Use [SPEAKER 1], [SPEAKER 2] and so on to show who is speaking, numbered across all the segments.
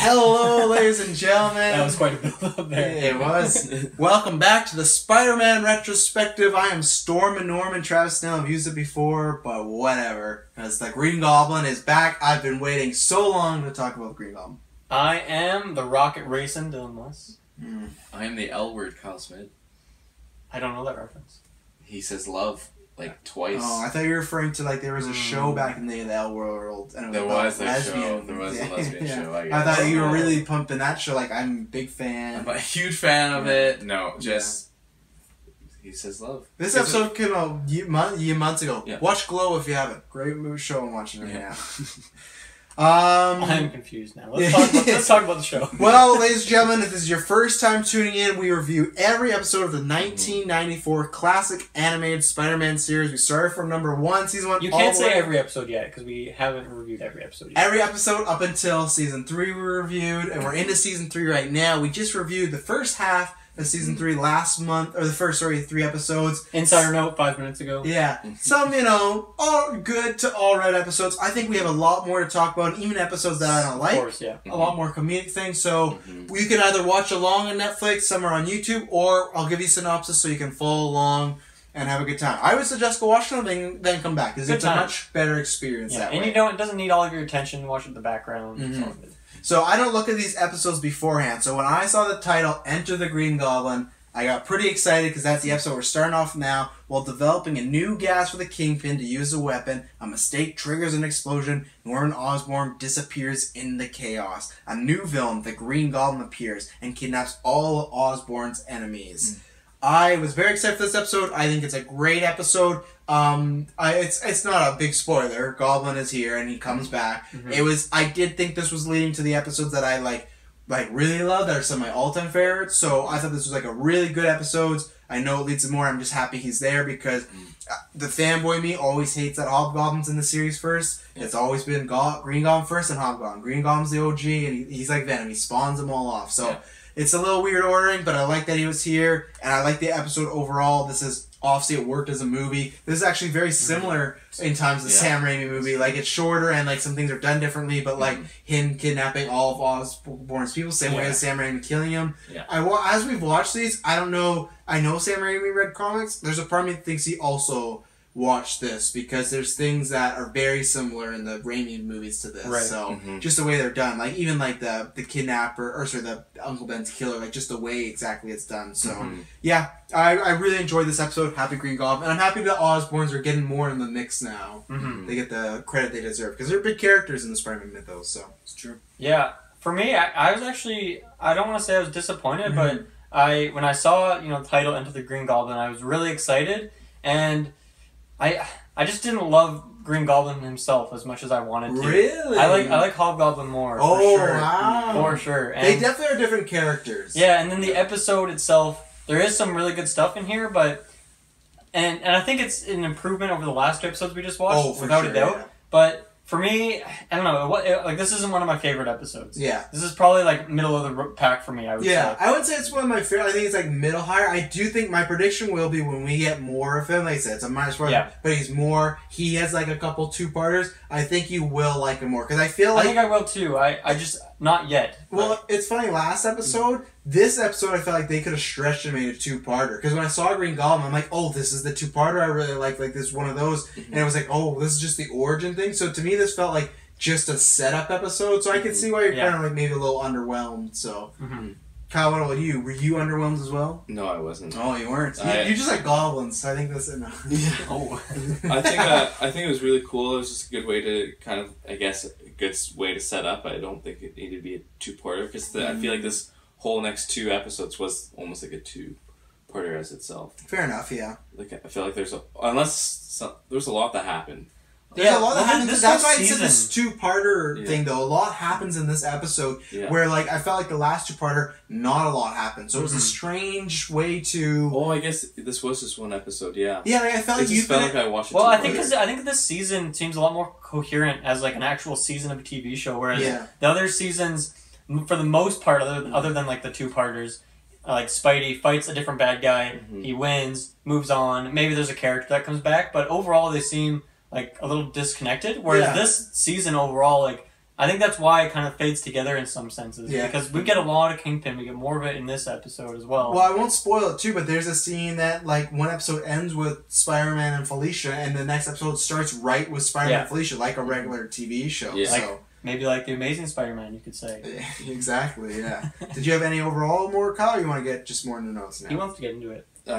[SPEAKER 1] Hello, ladies and gentlemen.
[SPEAKER 2] That was quite a build-up there.
[SPEAKER 1] It was. Welcome back to the Spider-Man Retrospective. I am Storm and Norman. Travis Snell, I've used it before, but whatever. Because the Green Goblin is back. I've been waiting so long to talk about the Green Goblin.
[SPEAKER 2] I am the Rocket Racing Dylan West.
[SPEAKER 3] I am the L word, Kyle Smith.
[SPEAKER 2] I don't know that reference.
[SPEAKER 3] He says love like twice.
[SPEAKER 1] Oh, I thought you were referring to like there was a show back in the day, the L World. And it was
[SPEAKER 3] there was a show. There was a lesbian show.
[SPEAKER 1] I thought you were really pumping that show. Like, I'm a big fan.
[SPEAKER 3] I'm a huge fan of it. No, just he says love.
[SPEAKER 1] This episode came out months ago.
[SPEAKER 3] Yeah.
[SPEAKER 1] Watch Glow if you haven't. Great movie show I'm watching right now.
[SPEAKER 2] I'm confused now. Let's talk about the show.
[SPEAKER 1] Well, ladies and gentlemen, if this is your first time tuning in, we review every episode of the 1994 classic animated Spider-Man series. We started from number 1, season 1.
[SPEAKER 2] You can't say every episode yet, because we haven't reviewed every episode yet.
[SPEAKER 1] Every episode up until season 3 we reviewed, and we're into season 3 right now. We just reviewed the first half of season 3 last month, or the first, 3 episodes.
[SPEAKER 2] Insider note 5 minutes ago.
[SPEAKER 1] Yeah. Some, all good to all right episodes. I think we have a lot more to talk about, even episodes that I don't like.
[SPEAKER 2] Of course, yeah.
[SPEAKER 1] A lot more comedic things. So you can either watch along on Netflix, some are on YouTube, or I'll give you a synopsis so you can follow along and have a good time. I would suggest go watch something, then come back, because it's a much better experience that way.
[SPEAKER 2] And it doesn't need all of your attention. Watch it in the background. It's all good.
[SPEAKER 1] So I don't look at these episodes beforehand. So when I saw the title, Enter the Green Goblin, I got pretty excited because that's the episode we're starting off now. While developing a new gas for the Kingpin to use as a weapon, a mistake triggers an explosion. Norman Osborn disappears in the chaos. A new villain, the Green Goblin, appears and kidnaps all of Osborn's enemies. I was very excited for this episode. I think it's a great episode. It's not a big spoiler. Goblin is here and he comes back. I did think this was leading to the episodes that I like really love, that are some of my all-time favorites. So I thought this was like a really good episode. I know it leads to more. I'm just happy he's there because the fanboy me always hates that Hobgoblin's in the series first. It's always been Green Goblin first and Hobgoblin. Green Goblin's the OG and he's like Venom. He spawns them all off. So it's a little weird ordering, but I like that he was here and I like the episode overall. This is obviously it worked as a movie. This is actually very similar in times to the Sam Raimi movie. Like, it's shorter and like some things are done differently, but like him kidnapping all of Osborn's people, same way as Sam Raimi killing him. As we've watched these, I don't know. I know Sam Raimi read comics. There's a part of me that thinks he also watched this because there's things that are very similar in the Raimi movies to this. Right. So just the way they're done, like even like the kidnapper, or sorry, the Uncle Ben's killer, like just the way exactly it's done. So yeah, I really enjoyed this episode. Happy Green Goblin, and I'm happy that Osborns are getting more in the mix now. They get the credit they deserve because they're big characters in the Spider-Man mythos. So it's true.
[SPEAKER 2] Yeah, for me, I was actually, I don't want to say I was disappointed, but when I saw the title Enter the Green Goblin, I was really excited, and I just didn't love Green Goblin himself as much as I wanted to.
[SPEAKER 1] Really?
[SPEAKER 2] I like Hobgoblin more.
[SPEAKER 1] Oh,
[SPEAKER 2] for sure.
[SPEAKER 1] Wow.
[SPEAKER 2] For sure. And
[SPEAKER 1] they definitely are different characters.
[SPEAKER 2] Yeah, and then the episode itself, there is some really good stuff in here, but and I think it's an improvement over the last 2 episodes we just watched, without a doubt. Yeah. But for me, I don't know. This isn't one of my favorite episodes. Yeah. This is probably like middle of the pack for me, I would say.
[SPEAKER 1] Yeah, I would say it's one of my favorite. I think it's like middle higher. I do think my prediction will be when we get more of him. Like I said, it's a -1. But he has like a couple 2-parters. I think you will like him more. Because I feel like...
[SPEAKER 2] I think I will too. I just... Not yet.
[SPEAKER 1] Well, it's funny. Last episode, this episode, I felt like they could have stretched and made a 2-parter. Because when I saw Green Goblin, I'm like, oh, this is the 2-parter I really like. Like, this is one of those. And it was like, oh, this is just the origin thing. So to me, this felt like just a setup episode. So I can see why you're kind of like maybe a little underwhelmed. So, Kyle, what about you? Were you underwhelmed as well?
[SPEAKER 3] No, I wasn't.
[SPEAKER 1] Oh, you weren't. You just like goblins. So I think that's enough.
[SPEAKER 3] Oh, I think it was really cool. It was just a good way to kind of, I guess, a good way to set up. I don't think it needed to be a 2-parter because I feel like this whole next 2 episodes was almost like a 2-parter as itself.
[SPEAKER 1] Fair enough. Yeah.
[SPEAKER 3] Like I feel like there's a lot that happened.
[SPEAKER 1] There's a lot that happens. That's why I said this 2-parter thing, though. A lot happens in this episode where, like, I felt like the last 2-parter, not a lot happened. So it was a strange way to...
[SPEAKER 3] Oh, I guess this was just one episode, yeah.
[SPEAKER 1] Yeah, like, I felt like you...
[SPEAKER 3] felt like I watched it.
[SPEAKER 2] Well, I think this season seems a lot more coherent as, like, an actual season of a TV show, whereas the other seasons, for the most part, other than, like, the 2-parters, like, Spidey fights a different bad guy, he wins, moves on, maybe there's a character that comes back, but overall they seem... like a little disconnected, whereas this season overall, like I think that's why it kind of fades together in some senses.
[SPEAKER 1] Yeah.
[SPEAKER 2] Because we get a lot of Kingpin. We get more of it in this episode as well.
[SPEAKER 1] Well, I won't spoil it too, but there's a scene that, like, one episode ends with Spider-Man and Felicia, and the next episode starts right with Spider-Man and Felicia, like a regular TV show.
[SPEAKER 3] Yeah.
[SPEAKER 1] So.
[SPEAKER 2] Maybe like the Amazing Spider-Man, you could say.
[SPEAKER 1] Exactly, yeah. Did you have any overall more, Kyle, or you want to get just more into notes now?
[SPEAKER 2] He wants to get into it.
[SPEAKER 3] No,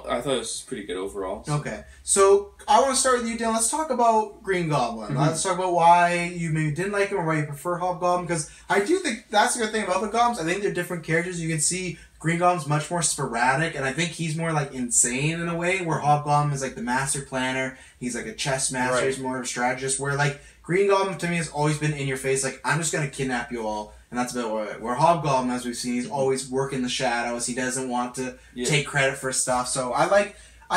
[SPEAKER 3] I thought it was pretty good overall. So.
[SPEAKER 1] Okay, so I want to start with you, Dan. Let's talk about Green Goblin.
[SPEAKER 2] Mm-hmm.
[SPEAKER 1] Let's talk about why you maybe didn't like him or why you prefer Hobgoblin, because I do think that's the good thing about the Goblins. I think they're different characters. You can see Green Goblin's much more sporadic, and I think he's more like insane in a way, where Hobgoblin is like the master planner. He's like a chess master.
[SPEAKER 2] Right.
[SPEAKER 1] He's more of a strategist, where like Green Goblin to me has always been in your face, like, I'm just going to kidnap you all. And that's about it. Where Hobgoblin, as we've seen, he's always working the shadows. He doesn't want to take credit for stuff. So I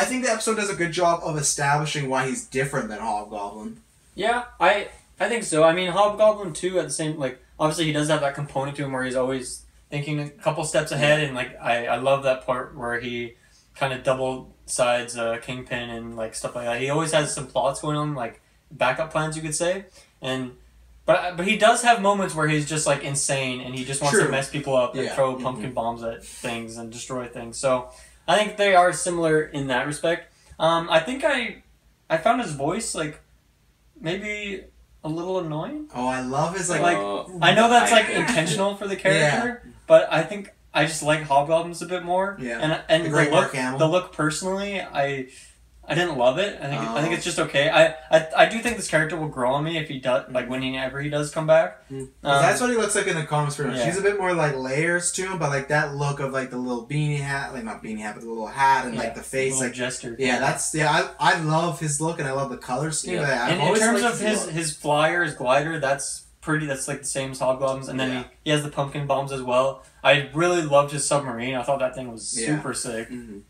[SPEAKER 1] think the episode does a good job of establishing why he's different than Hobgoblin.
[SPEAKER 2] Yeah, I think so. I mean, Hobgoblin too, at the same, like, obviously he does have that component to him where he's always thinking a couple steps ahead. And, like, I love that part where he kind of double sides Kingpin and, like, stuff like that. He always has some plots going on, like, backup plans, you could say. But he does have moments where he's just, like, insane and he just wants to mess people up and throw pumpkin bombs at things and destroy things. So I think they are similar in that respect. I think I found his voice, like, maybe a little annoying.
[SPEAKER 1] Oh, I love his, like
[SPEAKER 2] I know that's, like, intentional for the character, but I think I just like Hobgoblins a bit more.
[SPEAKER 1] Yeah.
[SPEAKER 2] And the look personally, I didn't love it. I think it's just okay. I do think this character will grow on me if he does, like, whenever he does come back.
[SPEAKER 1] That's what he looks like in the comics pretty much.
[SPEAKER 2] Yeah.
[SPEAKER 1] He's a bit more like layers to him, but like that look of like the little beanie hat, like not beanie hat, but the little hat and like the face, like
[SPEAKER 2] jester.
[SPEAKER 1] I love his look and I love the color scheme.
[SPEAKER 2] Yeah. And in terms of his flyer, his glider, that's like the same as Hobgoblin's, and then he has the pumpkin bombs as well. I really loved his submarine. I thought that thing was super sick. Mm-hmm.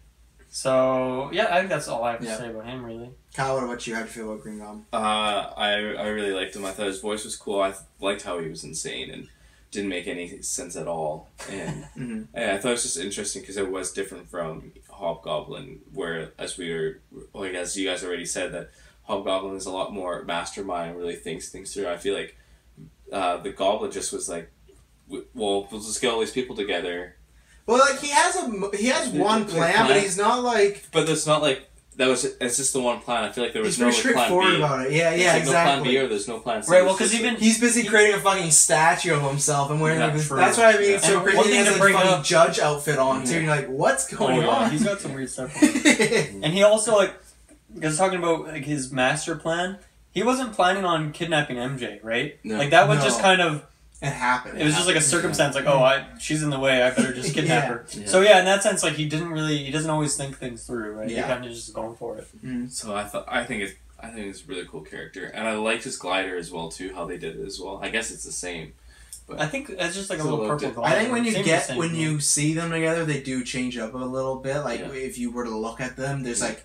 [SPEAKER 2] So, yeah, I think that's all I have to say about him, really.
[SPEAKER 1] Kyle, what about you? How'd you feel about Green Goblin?
[SPEAKER 3] I really liked him. I thought his voice was cool. I liked how he was insane and didn't make any sense at all. And, and I thought it was just interesting because it was different from Hobgoblin, where, as you guys already said, that Hobgoblin is a lot more mastermind and really thinks things through. I feel like the Goblin just was like, well, we'll just get all these people together.
[SPEAKER 1] Well, like, he has one plan, but he's not like...
[SPEAKER 3] But it's not like... It's just the one plan. I feel like there was no plan B.
[SPEAKER 1] He's pretty straightforward about it. Yeah, exactly.
[SPEAKER 3] No plan B or there's no plan C.
[SPEAKER 2] Right, well, because
[SPEAKER 1] he's busy creating a fucking statue of himself and wearing this... That's what I mean. So crazy. He has a fucking judge outfit on, too. And you're like, what's going on?
[SPEAKER 2] He's got some weird stuff on. And he also, like... Because talking about, like, his master plan, he wasn't planning on kidnapping MJ, right? No. Like, that was just kind of...
[SPEAKER 1] It happened.
[SPEAKER 2] It was just like a circumstance, like, she's in the way, I better just kidnap her.
[SPEAKER 1] Yeah.
[SPEAKER 2] So in that sense, like, he doesn't always think things through, right? He kind of just going for it.
[SPEAKER 3] Mm-hmm. So I think it's a really cool character, and I liked his glider as well too. How they did it as well. I guess it's the same. But
[SPEAKER 2] I think it's just like a little purple glider.
[SPEAKER 1] I think when you see them together, they do change up a little bit. Like if you were to look at them, there's I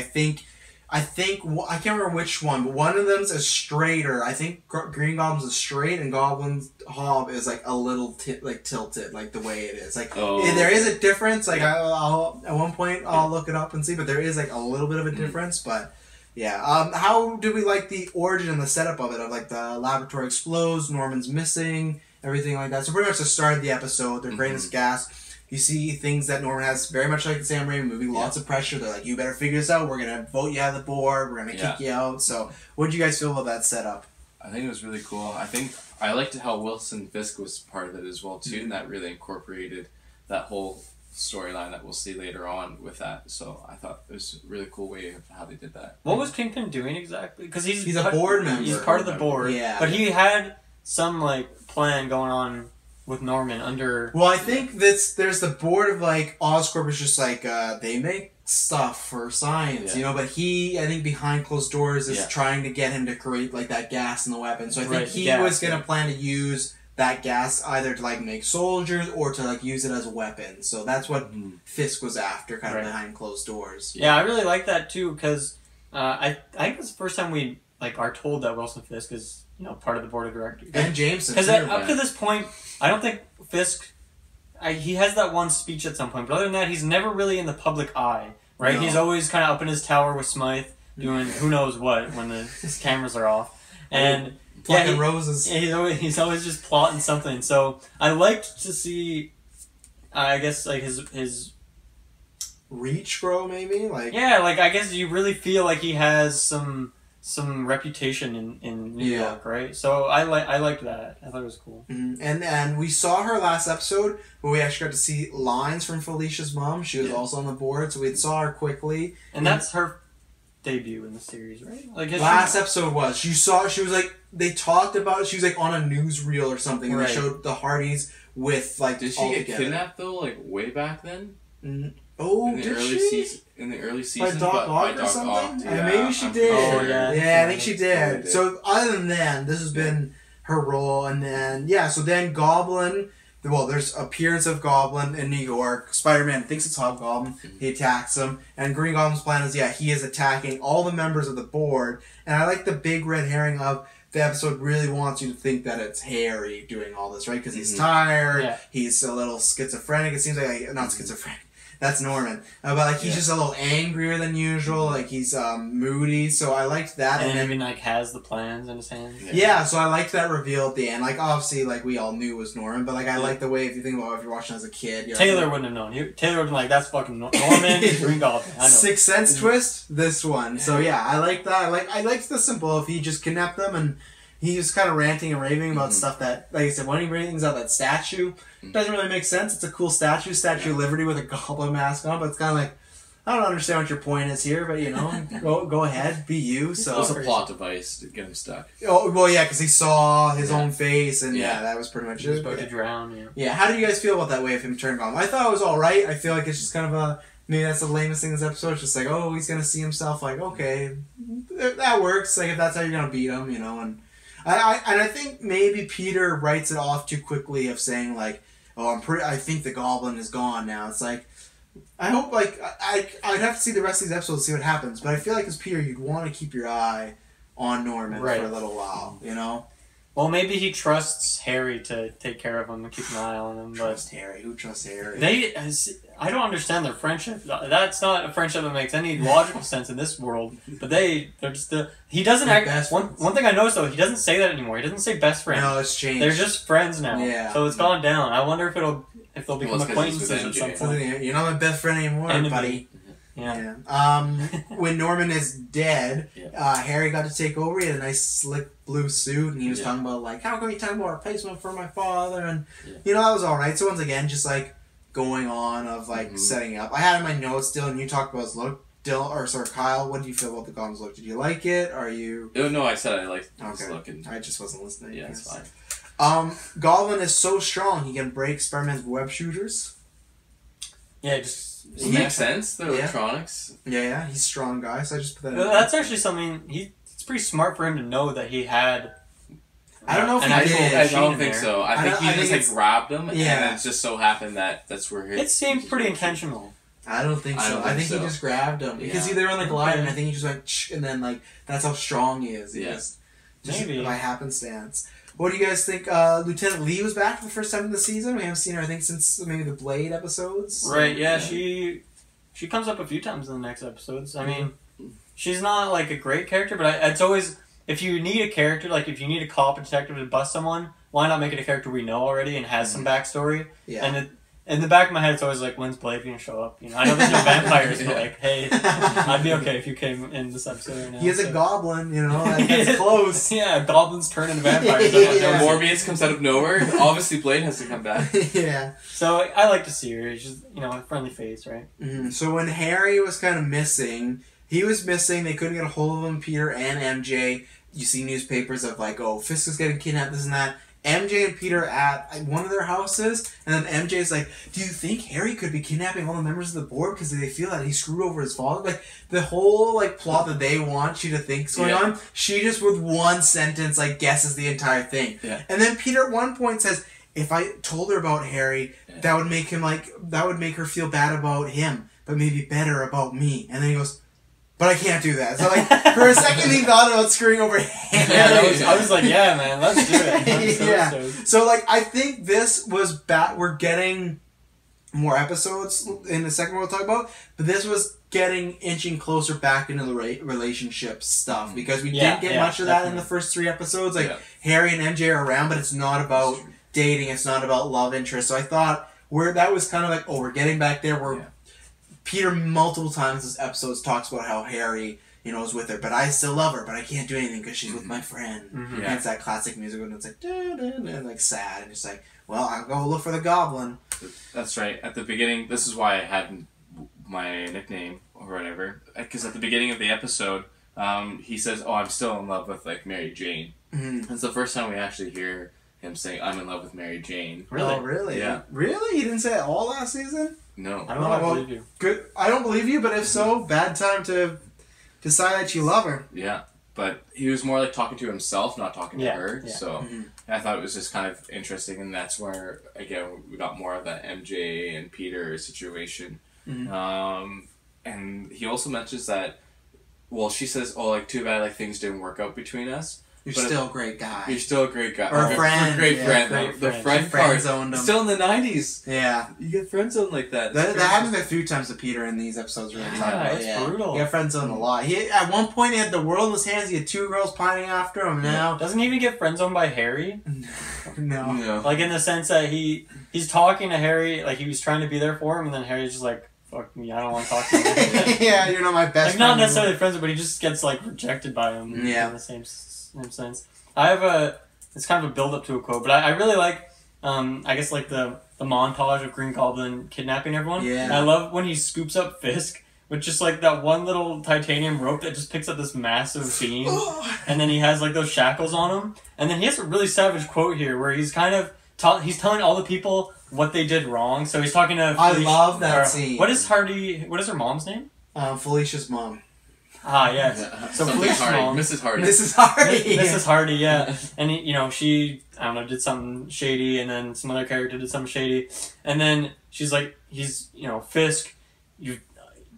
[SPEAKER 1] think I can't remember which one, but one of them's a straighter. I think Green Goblin's is straight, and Goblin's Hob is like a little tilted, like the way it is. Like there is a difference. Like I'll at one point I'll look it up and see, but there is like a little bit of a difference. But yeah, how do we like the origin and the setup of it? Of like the laboratory explodes, Norman's missing, everything like that. So pretty much the start of the episode, their brain is gas. You see things that Norman has very much like the Sam Raimi movie, lots of pressure. They're like, you better figure this out. We're going to vote you out of the board. We're going to kick you out. So what did you guys feel about that setup?
[SPEAKER 3] I think it was really cool. I think I liked how Wilson Fisk was part of it as well, too, and that really incorporated that whole storyline that we'll see later on with that. So I thought it was a really cool way of how they did that.
[SPEAKER 2] What was Kingpin doing exactly? Because he's
[SPEAKER 1] a board member.
[SPEAKER 2] He's part of the board.
[SPEAKER 1] Yeah.
[SPEAKER 2] But he had some, like, plan going on with Norman under...
[SPEAKER 1] Well, I think there's the board of, like, Oscorp is just, like, they make stuff for science, you know, but he, I think behind closed doors is trying to get him to create, like, that gas in the weapon. So I think he was going to plan to use that gas either to, like, make soldiers or to, like, use it as a weapon. So that's what Fisk was after, kind of behind closed doors.
[SPEAKER 2] Yeah, I really like that, too, because I think it's the first time we, like, are told that Wilson Fisk is, you know, part of the board of directors.
[SPEAKER 1] And Jameson,
[SPEAKER 2] because up to this point, I don't think Fisk... he has that one speech at some point, but other than that, he's never really in the public eye, right? No. He's always kind of up in his tower with Smythe, doing who knows what when the cameras are off. And
[SPEAKER 1] plucking roses.
[SPEAKER 2] Yeah, he's always just plotting something. So I liked to see, I guess, like his
[SPEAKER 1] reach grow, maybe. Like
[SPEAKER 2] I guess you really feel like he has some reputation in New York, right? So I liked that. I thought it was cool.
[SPEAKER 1] Mm-hmm. And we saw her last episode where we actually got to see lines from Felicia's mom. She was also on the board, so we saw her quickly.
[SPEAKER 2] And that's her debut in the series, right? Like
[SPEAKER 1] last episode was she was like they talked about it. She was like on a newsreel or something, and they showed the Hardys with like.
[SPEAKER 3] Did she get kidnapped though? Like way back then?
[SPEAKER 1] Mm-hmm. Oh,
[SPEAKER 3] in the early season,
[SPEAKER 1] by Doc Ock or something? Yeah, maybe she did.
[SPEAKER 2] Oh,
[SPEAKER 1] yeah, I think she did. So other than that, this has been her role, and then so then Goblin. Well, there's appearance of Goblin in New York. Spider-Man thinks it's Hobgoblin. He attacks him, and Green Goblin's plan is he is attacking all the members of the board. And I like the big red herring of the episode really wants you to think that it's Harry doing all this, right? Because he's tired. He's a little schizophrenic. It seems like not schizophrenic. That's Norman. But like he's just a little angrier than usual. Like he's moody. So I liked that.
[SPEAKER 2] And even like has the plans in his hands.
[SPEAKER 1] Yeah, so I liked that reveal at the end. Like obviously like we all knew it was Norman, but like I like the way if you think about it, if you're watching as a kid.
[SPEAKER 2] Taylor wouldn't have known. Taylor would have been like, that's fucking Norman, Green Goblin. I know.
[SPEAKER 1] Sixth Sense twist, this one. So yeah, I like that. I liked the simple if he just kidnapped them and he was kind of ranting and raving about stuff that, like I said, when he brings out that statue, doesn't really make sense. It's a cool statue of Liberty with a goblin mask on, but it's kind of like, I don't understand what your point is here, but you know, go ahead, be you. So
[SPEAKER 3] it was a plot device to get him stuck.
[SPEAKER 1] Oh well, yeah, because he saw his own face, and that was pretty much it.
[SPEAKER 2] He was about to drown.
[SPEAKER 1] Yeah. How did you guys feel about that way of him turning Goblin? I thought it was all right. I feel like it's just kind of maybe that's the lamest thing in this episode. It's just like, oh, he's gonna see himself. Like, okay, that works. Like if that's how you're gonna beat him, and. I think maybe Peter writes it off too quickly of saying like, oh, I think the Goblin is gone now. It's like, I hope like I'd have to see the rest of these episodes to see what happens. But I feel like as Peter, you'd want to keep your eye on Norman for a little while,
[SPEAKER 2] Well, maybe he trusts Harry to take care of him and keep an eye on him.
[SPEAKER 1] Harry? Who trusts Harry?
[SPEAKER 2] I don't understand their friendship. That's not a friendship that makes any logical sense in this world. But they're just he doesn't act. One thing I noticed though, he doesn't say that anymore. He doesn't say best friend.
[SPEAKER 1] No, it's changed.
[SPEAKER 2] They're just friends now.
[SPEAKER 1] Yeah.
[SPEAKER 2] So it's gone down. I wonder if they'll become acquaintances at some point.
[SPEAKER 1] You're not my best friend anymore, buddy.
[SPEAKER 2] Yeah.
[SPEAKER 1] When Norman is dead, Harry got to take over. He had a nice slick blue suit, and he was talking about like, how come you talking about a replacement for my father? And that was all right. So once again, just like going on of like setting up. I had in my notes still, and you talked about his look. Kyle, what do you feel about the Goblin's look? Did you like it? Are you?
[SPEAKER 3] Oh, no, I said I liked his look. And
[SPEAKER 1] I just wasn't listening.
[SPEAKER 3] Yeah, it's fine.
[SPEAKER 1] Goblin is so strong he can break Spider-Man's web shooters.
[SPEAKER 2] Yeah, just.
[SPEAKER 3] It makes sense. The electronics.
[SPEAKER 1] Yeah, he's a strong guy. So I just put that.
[SPEAKER 2] That's actually something. It's pretty smart for him to know that he had.
[SPEAKER 1] I don't know if he did.
[SPEAKER 3] I don't think so. I think he just like grabbed him, and it just so happened that that's where he.
[SPEAKER 2] It seemed pretty intentional.
[SPEAKER 1] I don't think so. I think he just grabbed him because they were on the glider, and I think he just went, and then like that's how strong he is. Just
[SPEAKER 2] maybe
[SPEAKER 1] by happenstance. What do you guys think? Lieutenant Lee was back for the first time in the season. We haven't seen her, I think, since maybe the Blade episodes.
[SPEAKER 2] Right? Yeah, she comes up a few times in the next episodes. I mean, she's not like a great character, but it's always if you need a character, like if you need a cop or detective to bust someone, why not make it a character we know already and has some backstory? Yeah. And in the back of my head, it's always like, when's Blade going to show up? I know there's no vampires, but like, hey, I'd be okay if you came in this episode right now.
[SPEAKER 1] He is a goblin, that's close.
[SPEAKER 2] Yeah, goblins turn into vampires.
[SPEAKER 3] Morbius comes out of nowhere. Obviously, Blade has to come back.
[SPEAKER 1] Yeah.
[SPEAKER 2] So I like to see her. It's just, a friendly face, right?
[SPEAKER 1] Mm-hmm. So when Harry was kind of missing, they couldn't get a hold of him, Peter and MJ. You see newspapers of like, oh, Fisk is getting kidnapped, this and that. MJ and Peter at one of their houses, and then MJ's like, do you think Harry could be kidnapping all the members of the board because they feel that he screwed over his father? Like, the whole, like, plot that they want you to think is going on, she just with one sentence, like, guesses the entire thing.
[SPEAKER 3] Yeah.
[SPEAKER 1] And then Peter at one point says, if I told her about Harry, that would make her feel bad about him, but maybe better about me. And then he goes, but I can't do that. So, like, for a second he thought about screwing over Harry.
[SPEAKER 2] I was like, yeah, man, let's do it.
[SPEAKER 1] So, like, I think this was we're getting more episodes in the second one we'll talk about, but this was inching closer back into the relationship stuff because we didn't get much of that in the first 3 episodes. Like Harry and MJ are around, but it's not about dating. It's not about love interest. So I thought that was kind of like, we're getting back there. Where Peter multiple times this episode talks about how Harry, is with her, but I still love her, but I can't do anything because she's with my friend. And it's that classic music when it's like, and like sad, and it's like, well, I'll go look for the Goblin.
[SPEAKER 3] That's right. At the beginning, this is why I had my nickname or whatever, because at the beginning of the episode, he says, "Oh, I'm still in love with like Mary Jane." It's the first time we actually hear him saying, "I'm in love with Mary Jane."
[SPEAKER 1] Really? Oh, really?
[SPEAKER 3] Yeah.
[SPEAKER 1] Really? He didn't say it all last season?
[SPEAKER 3] No.
[SPEAKER 2] I don't know. I believe you.
[SPEAKER 1] Good. I don't believe you, but if so, bad time to decide that you love her.
[SPEAKER 3] Yeah. But he was more like talking to himself, not talking to her. Yeah. So I thought it was just kind of interesting, and that's where, again, we got more of that MJ and Peter situation. And he also mentions that, well, she says, "Oh, like, too bad, like, things didn't work out between us.
[SPEAKER 1] You're still a great guy.
[SPEAKER 3] You're still a great guy.
[SPEAKER 1] Or a friend.
[SPEAKER 3] Great friend. The friend part. Still in the 90s.
[SPEAKER 1] Yeah.
[SPEAKER 3] You get friend zoned like that.
[SPEAKER 1] That happens a few times to Peter in these episodes. Really
[SPEAKER 2] it's brutal.
[SPEAKER 1] He got friend zoned a lot. At one point, he had the world in his hands. He had 2 girls pining after him. Now,
[SPEAKER 2] doesn't he even get friend zoned by Harry?
[SPEAKER 1] No.
[SPEAKER 2] Like, in the sense that he's talking to Harry, like, he was trying to be there for him, and then Harry's just like, "Fuck me, I don't want to talk to you."
[SPEAKER 1] Yeah, you're not my best
[SPEAKER 2] like,
[SPEAKER 1] friend.
[SPEAKER 2] not necessarily friends, but he just gets, like, rejected by him in the same sense. I have it's kind of a build-up to a quote, but I really like, I guess, like, the montage of Green Goblin kidnapping everyone.
[SPEAKER 1] Yeah.
[SPEAKER 2] And I love when he scoops up Fisk with just, like, that one little titanium rope that just picks up this massive beam, and then he has, like, those shackles on him. And then he has a really savage quote here where he's kind of he's telling all the people what they did wrong. So he's talking to
[SPEAKER 1] Felicia, I love that scene.
[SPEAKER 2] What is her mom's name?
[SPEAKER 1] Felicia's mom.
[SPEAKER 2] Ah, yes. So Felicia's mom.
[SPEAKER 3] Mrs. Hardy.
[SPEAKER 2] Mrs. Hardy, yeah. And, she, I don't know, did something shady, and then some other character did something shady. And then she's like, Fisk, you've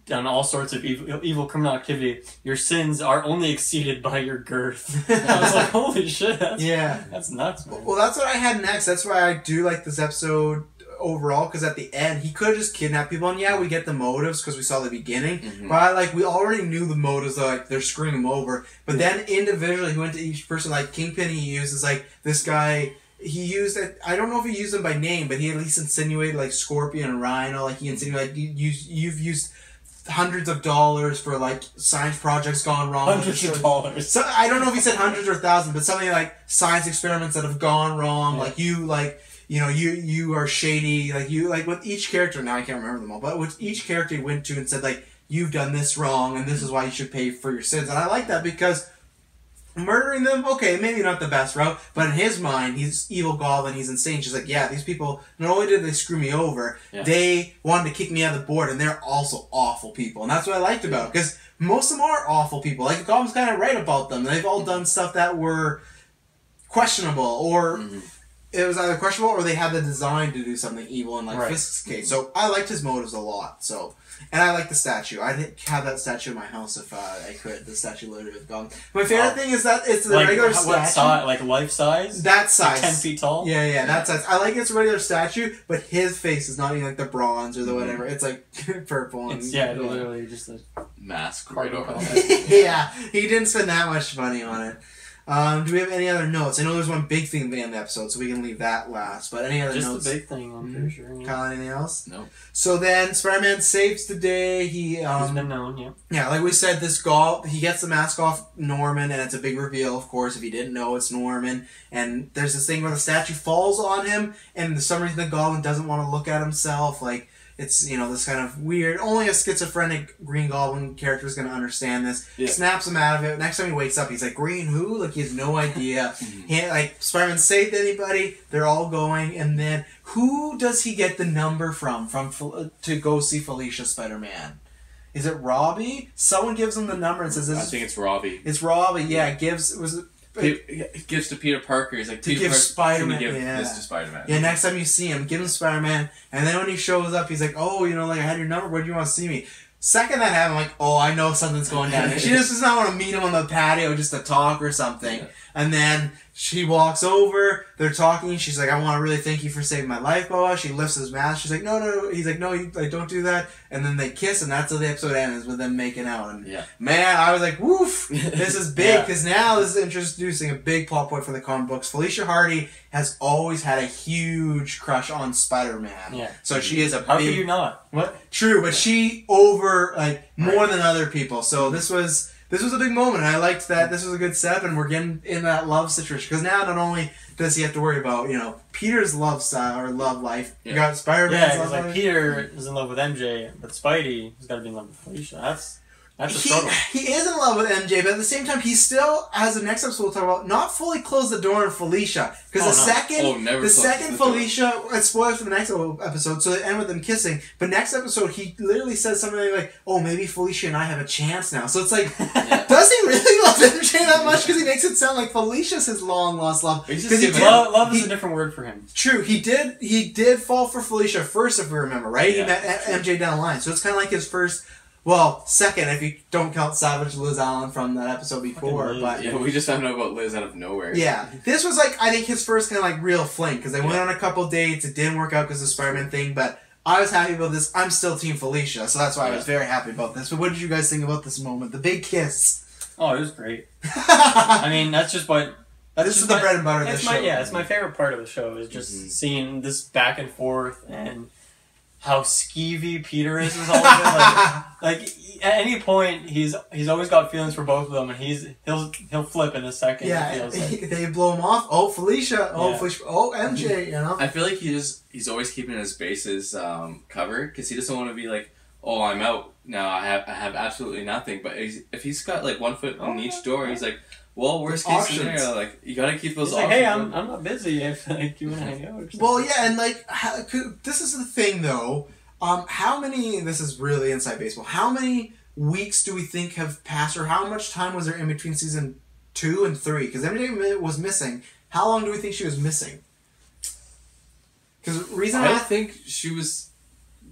[SPEAKER 2] done all sorts of evil criminal activity. Your sins are only exceeded by your girth. I was like, holy shit, that's nuts, man.
[SPEAKER 1] Well, that's what I had next. That's why I do like this episode overall, because at the end, he could have just kidnapped people, and we get the motives because we saw the beginning, but we already knew the motives, like, they're screwing him over. But then individually, he went to each person, like, Kingpin he uses, like, this guy, he used it, I don't know if he used them by name, but he at least insinuated, like, Scorpion and Rhino, like, he insinuated, like, you've used hundreds of dollars for, like, science projects gone wrong.
[SPEAKER 2] Hundreds of dollars.
[SPEAKER 1] So, I don't know if he said hundreds or thousands, but something like science experiments that have gone wrong, you are shady, like with each character, now I can't remember them all, but with each character he went to and said, like, you've done this wrong, and this is why you should pay for your sins. And I like that because murdering them, okay, maybe not the best route, but in his mind, he's evil Goblin, he's insane. She's like, yeah, these people, not only did they screw me over, they wanted to kick me out of the board, and they're also awful people. And that's what I liked about it, because most of them are awful people. Like, the Goblin's kind of right about them. They've all done stuff that were questionable, or it was either questionable or they had the design to do something evil in, like, Fisk's case. So I liked his motives a lot. So, and I like the statue. I'd have that statue in my house if I could. The statue loaded with Goblin. My favorite thing is that it's the regular statue. What
[SPEAKER 2] size? Like life size?
[SPEAKER 1] That size.
[SPEAKER 2] Like 10 feet tall?
[SPEAKER 1] Yeah, that size. I like it's a regular statue, but his face is not even like the bronze or the whatever. It's like purple. And,
[SPEAKER 2] literally just a
[SPEAKER 3] mask right over
[SPEAKER 1] Yeah, he didn't spend that much money on it. Do we have any other notes? I know there's one big thing at the end of the episode, so we can leave that last. But any other notes?
[SPEAKER 2] Just the big thing, I'm pretty sure. Yeah.
[SPEAKER 1] Kyle, anything else?
[SPEAKER 3] No.
[SPEAKER 1] So then, Spider-Man saves the day. He's
[SPEAKER 2] been known, yeah.
[SPEAKER 1] Yeah, like we said, he gets the mask off Norman, and it's a big reveal, of course. If you didn't know, it's Norman. And there's this thing where the statue falls on him, and for some reason the Goblin doesn't want to look at himself. Like, it's, this kind of weird, only a schizophrenic Green Goblin character is going to understand this. Yeah. Snaps him out of it. Next time he wakes up, he's like, Green who? Like, he has no idea. Spider-Man saved anybody. They're all going. And then, who does he get the number from to go see Felicia Spider-Man? Is it Robbie? Someone gives him the number and says,
[SPEAKER 3] I think it's Robbie.
[SPEAKER 1] It's Robbie, yeah. It
[SPEAKER 3] gives to Peter Parker. He's like,
[SPEAKER 1] to give Spider-Man.
[SPEAKER 3] This to Spider-Man.
[SPEAKER 1] Yeah, next time you see him, give him Spider-Man. And then when he shows up, he's like, oh, I had your number. Where do you want to see me? Second that happened, I'm like, oh, I know something's going down. She just does not want to meet him on the patio just to talk or something. Yeah. And then she walks over, they're talking, she's like, I want to really thank you for saving my life, Boa. She lifts his mask, she's like, no. He's like, no, don't do that. And then they kiss, and that's how the episode ends, with them making out. And man, I was like, woof, this is big, because now this is introducing a big plot point for the comic books. Felicia Hardy has always had a huge crush on Spider-Man.
[SPEAKER 2] Yeah.
[SPEAKER 1] So she is a
[SPEAKER 2] How
[SPEAKER 1] big...
[SPEAKER 2] could you not? What?
[SPEAKER 1] True, but she more than other people. So this was a big moment. I liked that. This was a good step, and we're getting in that love situation. Because now not only does he have to worry about, Peter's love style or love life, you got Spider-Man's love life.
[SPEAKER 2] Peter is in love with MJ, but Spidey has got to be in love with Felicia. That's a struggle.
[SPEAKER 1] He is in love with MJ, but at the same time, he still, as the next episode we'll talk about, not fully closed the door on Felicia. Because the second Felicia, it's spoilers for the next episode, so they end with them kissing. But next episode, he literally says something like, oh, maybe Felicia and I have a chance now. So it's like, does he really love MJ that much? Because he makes it sound like Felicia's his long-lost love.
[SPEAKER 2] Love is a different word for him.
[SPEAKER 1] True, he did fall for Felicia first, if we remember, right? Yeah. He met MJ down the line. So it's kind of like his first... Well, second, if you don't count Savage Liz Allen from that episode before. But
[SPEAKER 3] we just found out about Liz out of nowhere.
[SPEAKER 1] Yeah. This was, I think his first kind of, real fling, because they went on a couple dates. It didn't work out because of the Spider-Man thing, but I was happy about this. I'm still Team Felicia, so that's why I was very happy about this. But what did you guys think about this moment? The big kiss.
[SPEAKER 2] Oh, it was great. I mean, that's just what...
[SPEAKER 1] This is the bread and butter of the show.
[SPEAKER 2] Yeah, it's my favorite part of the show, is just seeing this back and forth, and... how skeevy Peter is with all of it. Like at any point, he's always got feelings for both of them, and he'll flip in a second.
[SPEAKER 1] Yeah, they blow him off. Oh, Felicia. Oh, Felicia. Oh, MJ.
[SPEAKER 3] I feel like he's always keeping his bases covered, because he doesn't want to be like, oh, I'm out now. I have absolutely nothing. But if he's got one foot in each door, he's like, well, worst case scenario, you gotta keep those options.
[SPEAKER 2] Hey, I'm not busy if you want to hang out.
[SPEAKER 1] Well, yeah, and this is the thing though. How many? This is really inside baseball. How many weeks do we think have passed, or how much time was there in between season 2 and 3? Because MJ was missing. How long do we think she was missing? Because I
[SPEAKER 3] don't think she was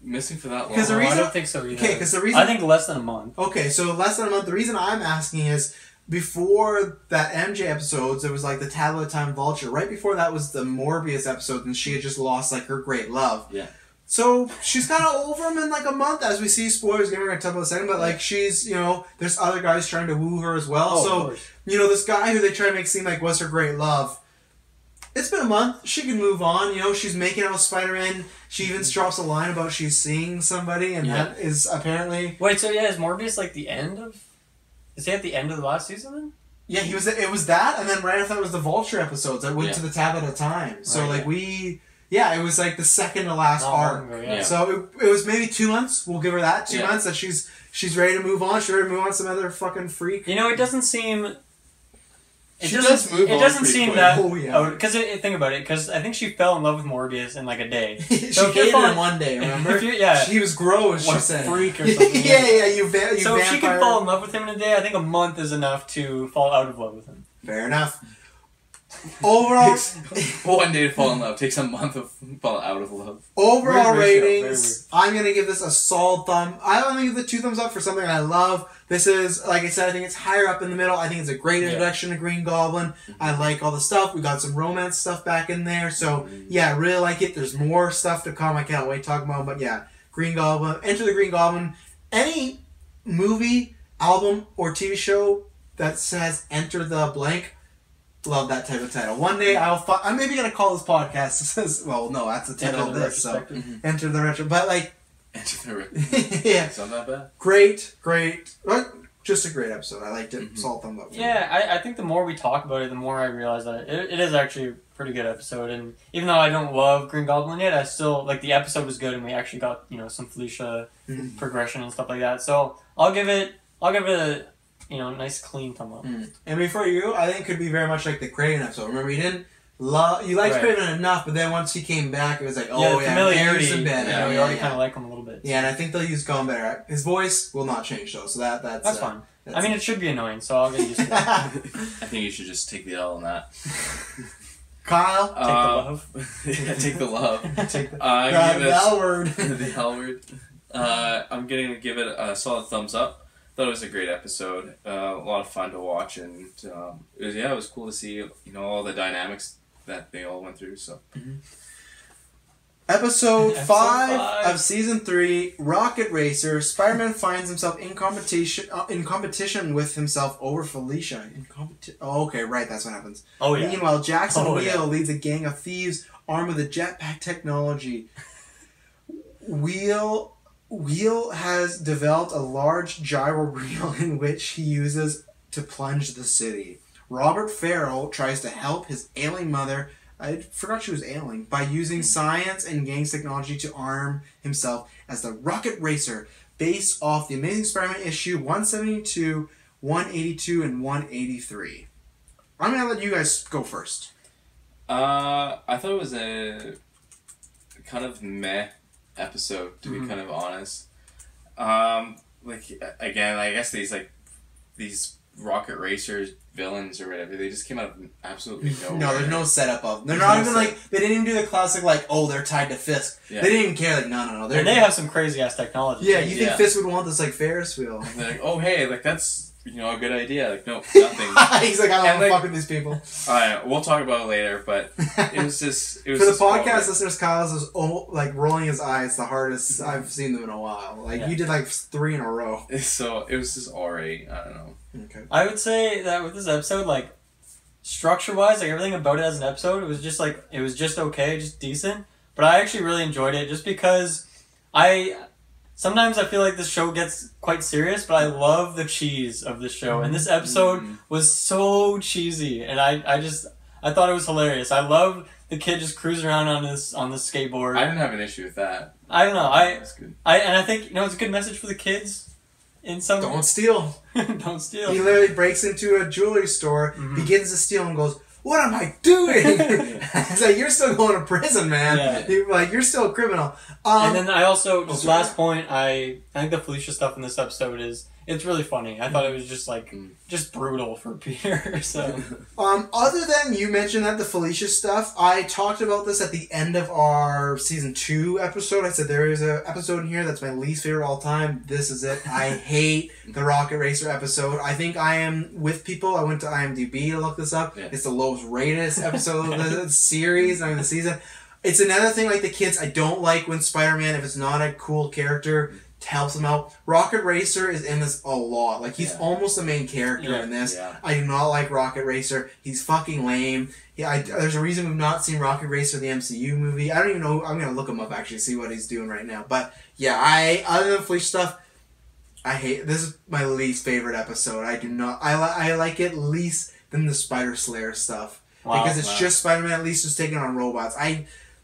[SPEAKER 3] missing for that long.
[SPEAKER 2] I don't think so either.
[SPEAKER 1] Okay, because the reason
[SPEAKER 2] I think less than a month.
[SPEAKER 1] Okay, so less than a month. The reason I'm asking is, before that MJ episodes, there was the Tablet of Time Vulture. Right before that was the Morbius episode, and she had just lost her great love.
[SPEAKER 3] Yeah.
[SPEAKER 1] So she's kind of over him in a month, as we see. Spoilers, again, we're going to talk about in a second, but she's, there's other guys trying to woo her as well. So, this guy who they try to make seem like was her great love, it's been a month. She can move on. She's making out with Spider-Man. She even drops a line about she's seeing somebody, and that is apparently...
[SPEAKER 2] Wait, so is Morbius the end of... Is he at the end of the last season then?
[SPEAKER 1] Yeah, he was. It was that, and then right after that was the Vulture episodes that went to the Tablet of Time. So it was the second to last arc. So it was maybe 2 months. We'll give her that 2 months that she's ready to move on. She's ready to move on to some other fucking freak.
[SPEAKER 2] It doesn't seem. It
[SPEAKER 3] doesn't
[SPEAKER 2] seem that. Oh yeah. Because think about it. Because I think she fell in love with Morbius in a day.
[SPEAKER 1] She hated him one day. Remember? She was gross. She said,
[SPEAKER 2] "Freak" or something.
[SPEAKER 1] You
[SPEAKER 2] so if she can fall in love with him in a day, I think a month is enough to fall out of love with him.
[SPEAKER 1] Fair enough. Overall,
[SPEAKER 3] one day to fall in love takes a month to fall out of love.
[SPEAKER 1] Overall ratings, I'm gonna give this a solid thumb. I'm gonna give the 2 thumbs up for something I love. This is, like I said, I think it's higher up in the middle. I think it's a great introduction to Green Goblin. I like all the stuff. We got some romance stuff back in there. So I really like it. There's more stuff to come. I can't wait to talk about them. But Green Goblin, Enter the Green Goblin. Any movie, album, or TV show that says Enter the blank. Love that type of title. One day I'm maybe gonna call this podcast. It says, well, no, that's the title of this. So Enter the Retro, but
[SPEAKER 3] Enter the Retro.
[SPEAKER 1] Yeah,
[SPEAKER 3] it's not that bad.
[SPEAKER 1] Great, just a great episode. I liked it. Solid thumb up.
[SPEAKER 2] Yeah, I think the more we talk about it, the more I realize that it is actually a pretty good episode. And even though I don't love Green Goblin yet, I still the episode was good, and we actually got some Felicia progression and stuff like that. So I'll give it a nice clean thumb up.
[SPEAKER 1] And before you, I think it could be very much like the Craven episode. Remember, you liked Craven enough, but then once he came back, it was
[SPEAKER 2] familiarity.
[SPEAKER 1] We
[SPEAKER 2] already kind of like him a little bit.
[SPEAKER 1] Yeah, and I think they'll use Gone better. His voice will not change though, so that's
[SPEAKER 2] fine. It should be annoying, so I'll get used to it. I
[SPEAKER 3] think you should just take the L on that.
[SPEAKER 1] Kyle,
[SPEAKER 2] take the love.
[SPEAKER 3] Take the love.
[SPEAKER 1] Take the L word.
[SPEAKER 3] The L word. I'm going to give it a solid thumbs up. thought it was a great episode. A lot of fun to watch, and it was cool to see all the dynamics that they all went through. So.
[SPEAKER 1] Mm-hmm. Episode 5 of Season 3, Rocket Racer. Spider-Man finds himself in competition with himself over Felicia. Okay, right, that's what happens.
[SPEAKER 2] Oh, yeah.
[SPEAKER 1] Meanwhile, Jackson Wheel leads a gang of thieves armed with a jetpack technology. Wheel has developed a large gyro reel in which he uses to plunge the city. Robert Farrell tries to help his ailing mother, I forgot she was ailing, by using science and gangs technology to arm himself as the Rocket Racer, based off the Amazing Spider-Man issue 172, 182, and 183. I'm going to let you guys go first.
[SPEAKER 3] I thought it was a kind of meh episode, to be kind of honest. Again, I guess these Rocket Racers villains or whatever, they just came out of absolutely nowhere.
[SPEAKER 1] No, there's no setup of them. They're not even they didn't even do the classic they're tied to Fisk. Yeah. They didn't even care, no.
[SPEAKER 2] And they have some crazy ass technology.
[SPEAKER 1] Yeah, you think Fisk would want this Ferris wheel.
[SPEAKER 3] And they're like, oh hey, that's a good idea. No, nothing.
[SPEAKER 1] He's like, I don't want to fuck with these people.
[SPEAKER 3] Alright, we'll talk about it later, but it was just...
[SPEAKER 1] For the podcast listeners, Kyle's is rolling his eyes the hardest I've seen them in a while. You did 3 in a row.
[SPEAKER 3] So, it was just alright. I don't know.
[SPEAKER 1] Okay.
[SPEAKER 2] I would say that with this episode, structure-wise, everything about it as an episode, it was just okay, just decent. But I actually really enjoyed it just because sometimes I feel like this show gets quite serious, but I love the cheese of this show. And this episode was so cheesy, and I thought it was hilarious. I love the kid just cruising around on this skateboard.
[SPEAKER 3] I didn't have an issue with that.
[SPEAKER 2] I don't know.
[SPEAKER 3] That's good.
[SPEAKER 2] And I think it's a good message for the kids.
[SPEAKER 1] Don't steal.
[SPEAKER 2] Don't steal.
[SPEAKER 1] He literally breaks into a jewelry store, begins to steal, and goes, "What am I doing?" It's like, you're still going to prison, man. Yeah. You're still a criminal.
[SPEAKER 2] And then I also, last point, I think the Felicia stuff in this episode it's really funny. I thought it was just brutal for Peter. So,
[SPEAKER 1] other than you mentioned the Felicia stuff, I talked about this at the end of our season 2 episode. I said there is an episode in here that's my least favorite of all time. This is it. I hate the Rocket Racer episode. I think I am with people. I went to IMDb to look this up. Yeah. It's the lowest rated episode of the series, the season. It's another thing the kids. I don't like when Spider-Man, if it's not a cool character, helps him out. Rocket Racer is in this a lot. He's almost the main character in this. Yeah. I do not like Rocket Racer. He's fucking lame. There's a reason we've not seen Rocket Racer, the MCU movie. I don't even know. I'm going to look him up, actually, see what he's doing right now. But, yeah, other than Felicia stuff, I hate... This is my least favorite episode. I do not... I like it least than the Spider Slayer stuff. Wow, because it's just Spider-Man at least just taking on robots.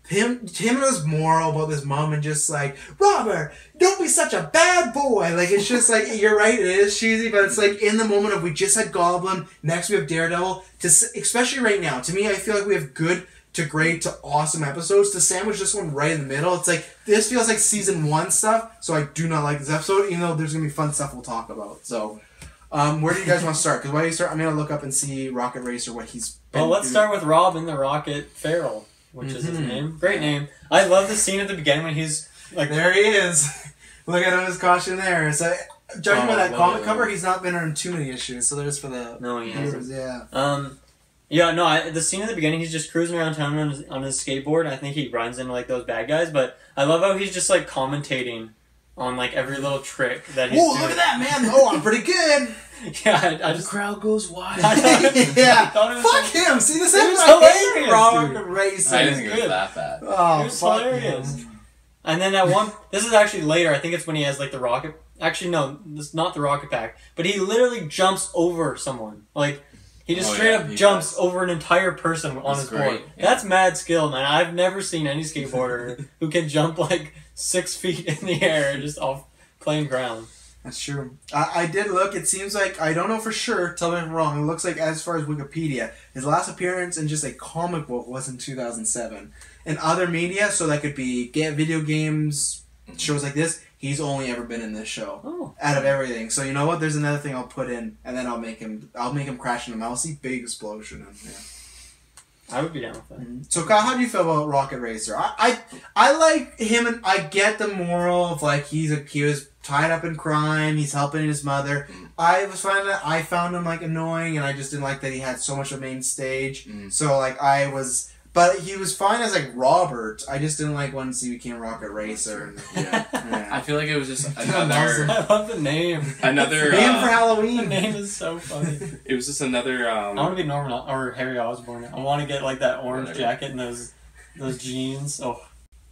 [SPEAKER 1] Him and his moral about this mom and just Robert, don't be such a bad boy. It's just you're right, it is cheesy, but it's in the moment of we just had Goblin, next we have Daredevil, especially right now. To me, I feel we have good to great to awesome episodes. To sandwich this one right in the middle, it's this feels like season 1 stuff, so I do not like this episode, even though there's going to be fun stuff we'll talk about. So, where do you guys want to start? Because why do you start? I'm going to look up and see Rocket Racer, what he's been
[SPEAKER 2] Well, let's start with Robin the Rocket Farrell, which is his name. Great name. I love the scene at the beginning when he's
[SPEAKER 1] there he is. Look at him, his costume there. So, judging by that comic cover, he's not been on too many issues. So there's for the viewers,
[SPEAKER 2] the scene at the beginning, he's just cruising around town on his skateboard. I think he runs into those bad guys, but I love how he's just commentating on every little trick that he's doing.
[SPEAKER 1] Look at that, man! Oh, I'm pretty good.
[SPEAKER 2] Yeah, I just...
[SPEAKER 3] The crowd goes wild.
[SPEAKER 1] Yeah, fuck him. See, this
[SPEAKER 2] is hilarious.
[SPEAKER 1] Rocket Racer.
[SPEAKER 3] I didn't think it was that bad.
[SPEAKER 1] Oh,
[SPEAKER 2] it was hilarious. And then this is actually later. I think it's when he has the rocket. Actually, no, it's not the rocket pack. But he literally jumps over someone. He just straight up jumps over an entire person on his board. Yeah. That's mad skill, man. I've never seen any skateboarder who can jump 6 feet in the air just off plain ground.
[SPEAKER 1] That's true. I did look. It seems I don't know for sure. Tell me if I'm wrong. It looks as far as Wikipedia, his last appearance in just a comic book was in 2007. In other media, so that could be video games, shows like this, he's only ever been in this show. Out of everything. So you know what? There's another thing I'll put in, and then I'll make him crash in a mousey. Big explosion in here.
[SPEAKER 2] I would be down with that.
[SPEAKER 1] Mm-hmm. So Kyle, how do you feel about Rocket Racer? I like him, and I get the moral of he was tied up in crime. He's helping his mother. I was finding that I found him like annoying, and I just didn't like that he had so much of a main stage. So like but he was fine as like Robert. I just didn't like once he became Rocket Racer. Yeah.
[SPEAKER 3] I feel like it was just another.
[SPEAKER 2] I love the name.
[SPEAKER 3] Another
[SPEAKER 1] name for Halloween.
[SPEAKER 2] The name is so funny.
[SPEAKER 3] It was just another.
[SPEAKER 2] I want to be Norman or Harry Osborn. I want to get like that orange jacket and those jeans. Oh.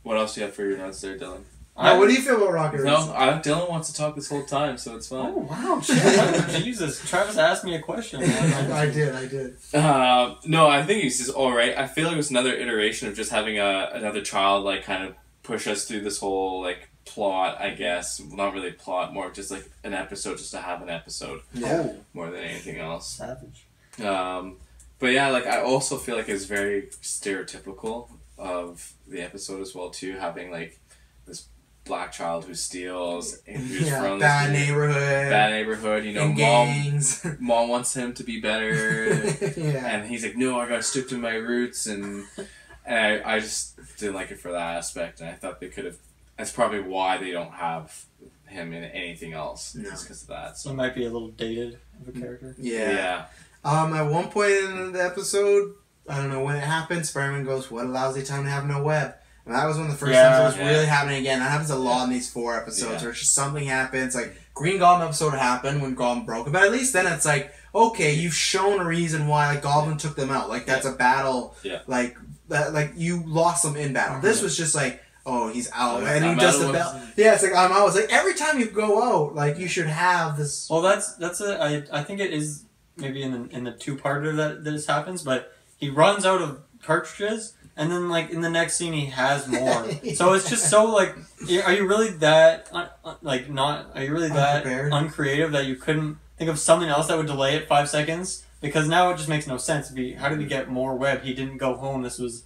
[SPEAKER 3] What else do you have for your notes there, Dylan?
[SPEAKER 1] What do you feel about Rocket Racer?
[SPEAKER 3] No, Dylan wants to talk this whole time, so it's fine.
[SPEAKER 2] Oh wow, Jesus! Travis asked me a question.
[SPEAKER 1] I did.
[SPEAKER 3] No, I think he's just all right. I feel like it was another iteration of just having another child like kind of push us through this whole like plot. I guess not really plot, more just like an episode, just to have an episode.
[SPEAKER 1] Yeah.
[SPEAKER 3] More than anything else.
[SPEAKER 2] Savage.
[SPEAKER 3] But yeah, like I also feel like it's very stereotypical of the episode as well too, having like this black child who steals and who's from
[SPEAKER 1] bad neighborhood, you know,
[SPEAKER 3] mom wants him to be better.
[SPEAKER 1] Yeah.
[SPEAKER 3] And he's like, no, I gotta stick to my roots, and I just didn't like it for that aspect, and I thought they could have, that's probably why they don't have him in anything else, just because of that.
[SPEAKER 2] So he might be a little dated of a character.
[SPEAKER 1] Yeah. At one point in the episode, I don't know when it happened, Spider-Man goes, what a lousy time to have no web. And that was one of the first times it was really happening again. That happens a lot in these 4 episodes where it's just something happens. Like, Green Goblin episode happened when Goblin broke it. But at least then it's like, okay, you've shown a reason why like Goblin took them out. Like, that's a battle.
[SPEAKER 3] Yeah.
[SPEAKER 1] Like you lost them in battle. This was just like, oh, he's out. And he
[SPEAKER 3] I'm
[SPEAKER 1] does
[SPEAKER 3] out
[SPEAKER 1] the battle. Yeah, it's like, I'm out. It's like, every time you go out, like, you should have this.
[SPEAKER 2] Well, I think it is maybe in the 2-parter that this happens, but he runs out of cartridges, and then like in the next scene he has more. So it's just so like, are you really that uncreative that you couldn't think of something else that would delay it 5 seconds? Because now it just makes no sense. How did he get more web? He didn't go home. This is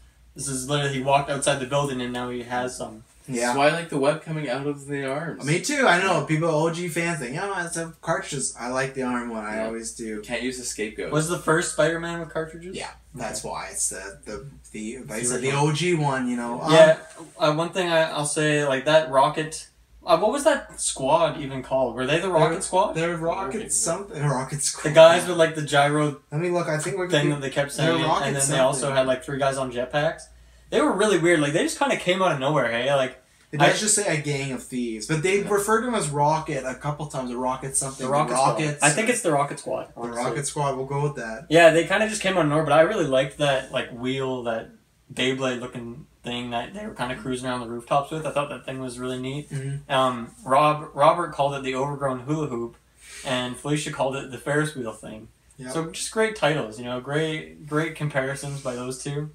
[SPEAKER 2] literally, he walked outside the building and now he has some.
[SPEAKER 1] Yeah.
[SPEAKER 3] That's why I like the web coming out of the arms.
[SPEAKER 1] Me too. I know. People, OG fans think, it's a cartridges. I like the arm one. I always do.
[SPEAKER 3] Can't use the scapegoat.
[SPEAKER 2] Was the first Spider-Man with cartridges?
[SPEAKER 1] Yeah. That's why. It's the OG one, you know.
[SPEAKER 2] One thing I'll say, like that rocket... what was that squad even called? Were they the Rocket Squad?
[SPEAKER 1] They're Rocket something. Rocket Squad.
[SPEAKER 2] The guys with like the gyro...
[SPEAKER 1] Let me look. I think we're
[SPEAKER 2] thing that they kept saying. And then they also had like 3 guys on jetpacks. They were really weird. Like, they just kind of came out of nowhere, hey? Like,
[SPEAKER 1] it does just say a gang of thieves, but they referred to them as Rocket a couple times. A Rocket something.
[SPEAKER 2] The Rockets. I think it's the Rocket Squad.
[SPEAKER 1] Honestly. The Rocket Squad. We'll go with that.
[SPEAKER 2] Yeah, they kind of just came out of nowhere, but I really liked that like wheel, that Beyblade looking thing that they were kind of cruising around the rooftops with. I thought that thing was really neat.
[SPEAKER 1] Mm-hmm.
[SPEAKER 2] Robert called it the overgrown hula hoop, and Felicia called it the Ferris wheel thing. Yep. So just great titles, you know, great comparisons by those two.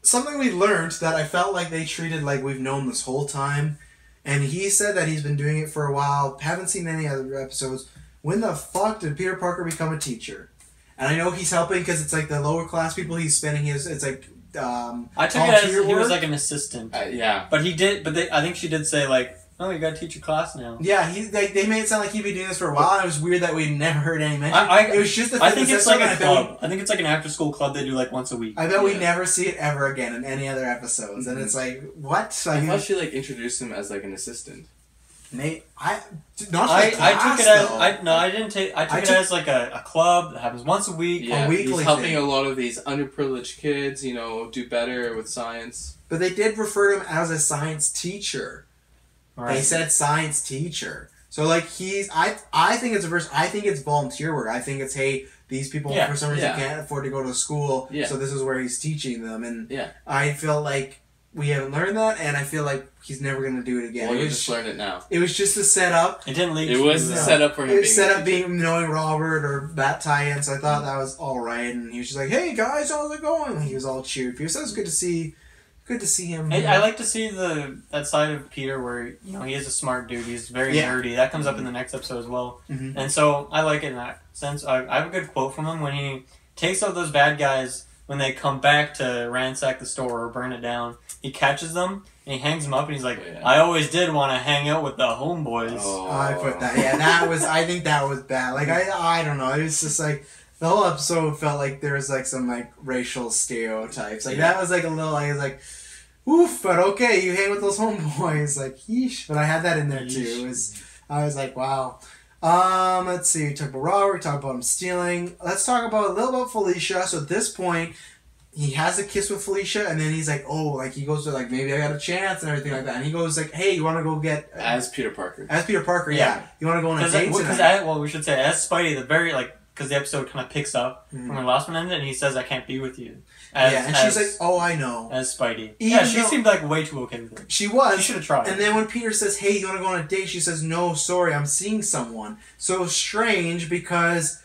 [SPEAKER 1] Something we learned that I felt like they treated like we've known this whole time, and he said that he's been doing it for a while, haven't seen any other episodes. When the fuck did Peter Parker become a teacher? And I know he's helping because it's like the lower class people he's spending it's like,
[SPEAKER 2] I took it as he was like an assistant.
[SPEAKER 3] Yeah.
[SPEAKER 2] But I think she did say like, oh, you gotta teach your class now.
[SPEAKER 1] Yeah, they made it sound like he'd been doing this for a while, and it was weird that we never heard any mention. It was just the thing.
[SPEAKER 2] I think it's like a club. I think it's like an after-school club they do like once a week.
[SPEAKER 1] I bet we never see it ever again in any other episodes, and it's like, what? Like,
[SPEAKER 3] I thought she like introduced him as like an assistant.
[SPEAKER 1] I took
[SPEAKER 2] it as like a club that happens once a week.
[SPEAKER 3] Yeah,
[SPEAKER 1] a weekly
[SPEAKER 3] he's helping
[SPEAKER 1] thing.
[SPEAKER 3] a lot of these underprivileged kids, you know, do better with science.
[SPEAKER 1] But they did refer to him as a science teacher. Right. They said science teacher. So like I think it's I think it's volunteer work. I think it's, hey, these people for some reason can't afford to go to school, so this is where he's teaching them. And I feel like we haven't learned that, and I feel like he's never going to do it again.
[SPEAKER 3] Well, you just learned it now.
[SPEAKER 1] It was just a setup.
[SPEAKER 2] It didn't lead.
[SPEAKER 3] It was the setup for him.
[SPEAKER 1] It was set up being knowing Robert or that tie-in, so I thought that was all right. And he was just like, "Hey guys, how's it going?" And he was all cheered. So it was good to see. Good to see him.
[SPEAKER 2] I like to see that side of Peter where, you know, he is a smart dude. He's very nerdy. That comes up in the next episode as well. Mm-hmm. And so I like it in that sense. I have a good quote from him when he takes out those bad guys when they come back to ransack the store or burn it down. He catches them and he hangs them up and he's like, I always did want to hang out with the homeboys.
[SPEAKER 1] Oh, I put that. Yeah, that was. I think that was bad. Like I don't know. It was just like the whole episode felt like there was like some like racial stereotypes. Like that was like a little. I was like, oof, but okay, you hang with those homeboys. Like, yeesh. But I had that in there too. I was like, wow. Let's see. We talked about Robert. We talked about him stealing. Let's talk about a little about Felicia. So at this point, he has a kiss with Felicia, and then he's like, oh, like he goes to like, maybe I got a chance and everything like that. And he goes like, hey, you want to go get
[SPEAKER 3] as Peter Parker?
[SPEAKER 1] As Peter Parker, yeah. You want to go on a date tonight?
[SPEAKER 2] Well, we should say as Spidey, the very because the episode kind of picks up from the last one ended, and he says, "I can't be with you."
[SPEAKER 1] She's like, "Oh, I know."
[SPEAKER 2] As Spidey, she seemed like way too okay with it.
[SPEAKER 1] She was.
[SPEAKER 2] She should have tried.
[SPEAKER 1] And then when Peter says, "Hey, you want to go on a date?" She says, "No, sorry, I'm seeing someone." So strange because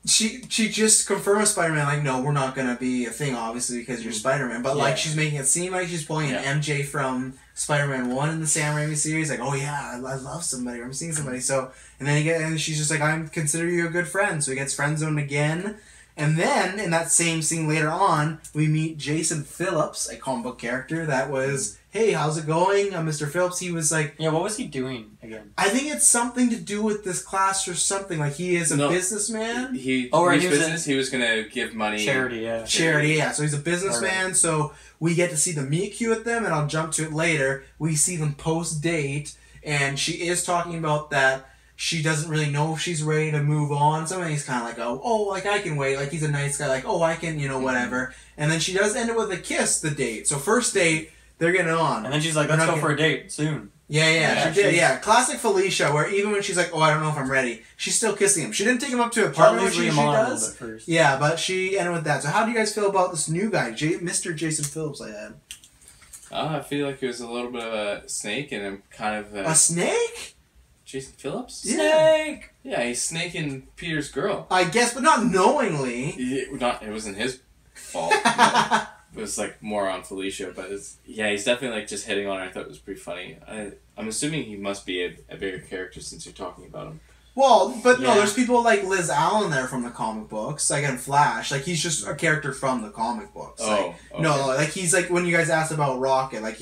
[SPEAKER 1] she just confirmed with Spider-Man, like, "No, we're not gonna be a thing, obviously, because you're Spider-Man." But like, she's making it seem like she's pulling an MJ from Spider-Man 1 in the Sam Raimi series, like, oh yeah, I love somebody, or I'm seeing somebody. So, and then she's just like, I consider you a good friend. So he gets friend zoned again. And then, in that same scene later on, we meet Jason Phillips, a comic book character that was, hey, how's it going? Mr. Phillips, he was like...
[SPEAKER 2] Yeah, what was he doing again?
[SPEAKER 1] I think it's something to do with this class or something. Like, he is a businessman.
[SPEAKER 3] He was going to give money...
[SPEAKER 2] Charity, yeah.
[SPEAKER 1] Charity, yeah. So he's a businessman, so we get to see the meet cute with them, and I'll jump to it later. We see them post-date, and she is talking about that she doesn't really know if she's ready to move on. So he's kind of like, oh, like, I can wait. Like, he's a nice guy. Like, oh, I can, whatever. And then she does end it with a kiss, the date. So first date, they're getting on.
[SPEAKER 2] And then she's like, let's go for a date soon.
[SPEAKER 1] Yeah, she did. Yeah, classic Felicia, where even when she's like, oh, I don't know if I'm ready, she's still kissing him. She didn't take him up to an apartment like she usually does. First. Yeah, but she ended with that. So how do you guys feel about this new guy, Mr. Jason Phillips, I had?
[SPEAKER 3] I feel like it was a little bit of a snake, and I'm kind of...
[SPEAKER 1] A snake?
[SPEAKER 3] Jason Phillips?
[SPEAKER 1] Yeah.
[SPEAKER 2] Snake!
[SPEAKER 3] Yeah, he's snaking Peter's girl.
[SPEAKER 1] I guess, but not knowingly.
[SPEAKER 3] It wasn't his fault. It was like more on Felicia, but he's definitely like just hitting on her. I thought it was pretty funny. I'm assuming he must be a bigger character since you're talking about him.
[SPEAKER 1] Well, but no, there's people like Liz Allen there from the comic books, like in Flash. Like, he's just a character from the comic books.
[SPEAKER 3] Oh,
[SPEAKER 1] like,
[SPEAKER 3] okay.
[SPEAKER 1] No, like, he's like, when you guys asked about Rocket, like,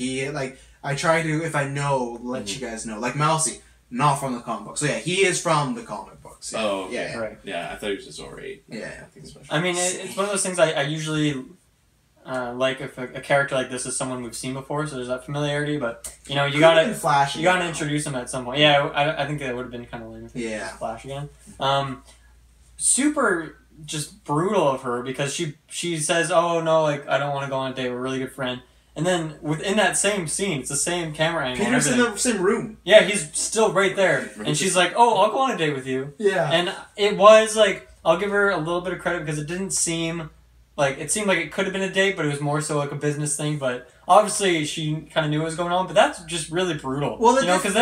[SPEAKER 1] I try to, if I know, let you guys know. Like, Mousy, not from the comic books. So, yeah, he is from the comic books. Yeah.
[SPEAKER 3] Oh, okay.
[SPEAKER 1] Yeah.
[SPEAKER 2] Right.
[SPEAKER 3] Yeah, I thought he was just over 8.
[SPEAKER 1] Yeah.
[SPEAKER 2] I mean, it's one of those things I usually... like if a character like this is someone we've seen before, so there's that familiarity. But you gotta introduce him at some point. Yeah, I think that would have been kind of lame if it was Flash again. Super just brutal of her because she says, "Oh no, like I don't want to go on a date. We're a really good friend." And then within that same scene, it's the same camera angle.
[SPEAKER 1] Peter's in the same room.
[SPEAKER 2] Yeah, he's still right there, and she's like, "Oh, I'll go on a date with you."
[SPEAKER 1] Yeah,
[SPEAKER 2] and it was like I'll give her a little bit of credit because it didn't seem. Like, it seemed like it could have been a date, but it was more so like a business thing. But obviously, she kind of knew what was going on. But that's just really brutal. Well, because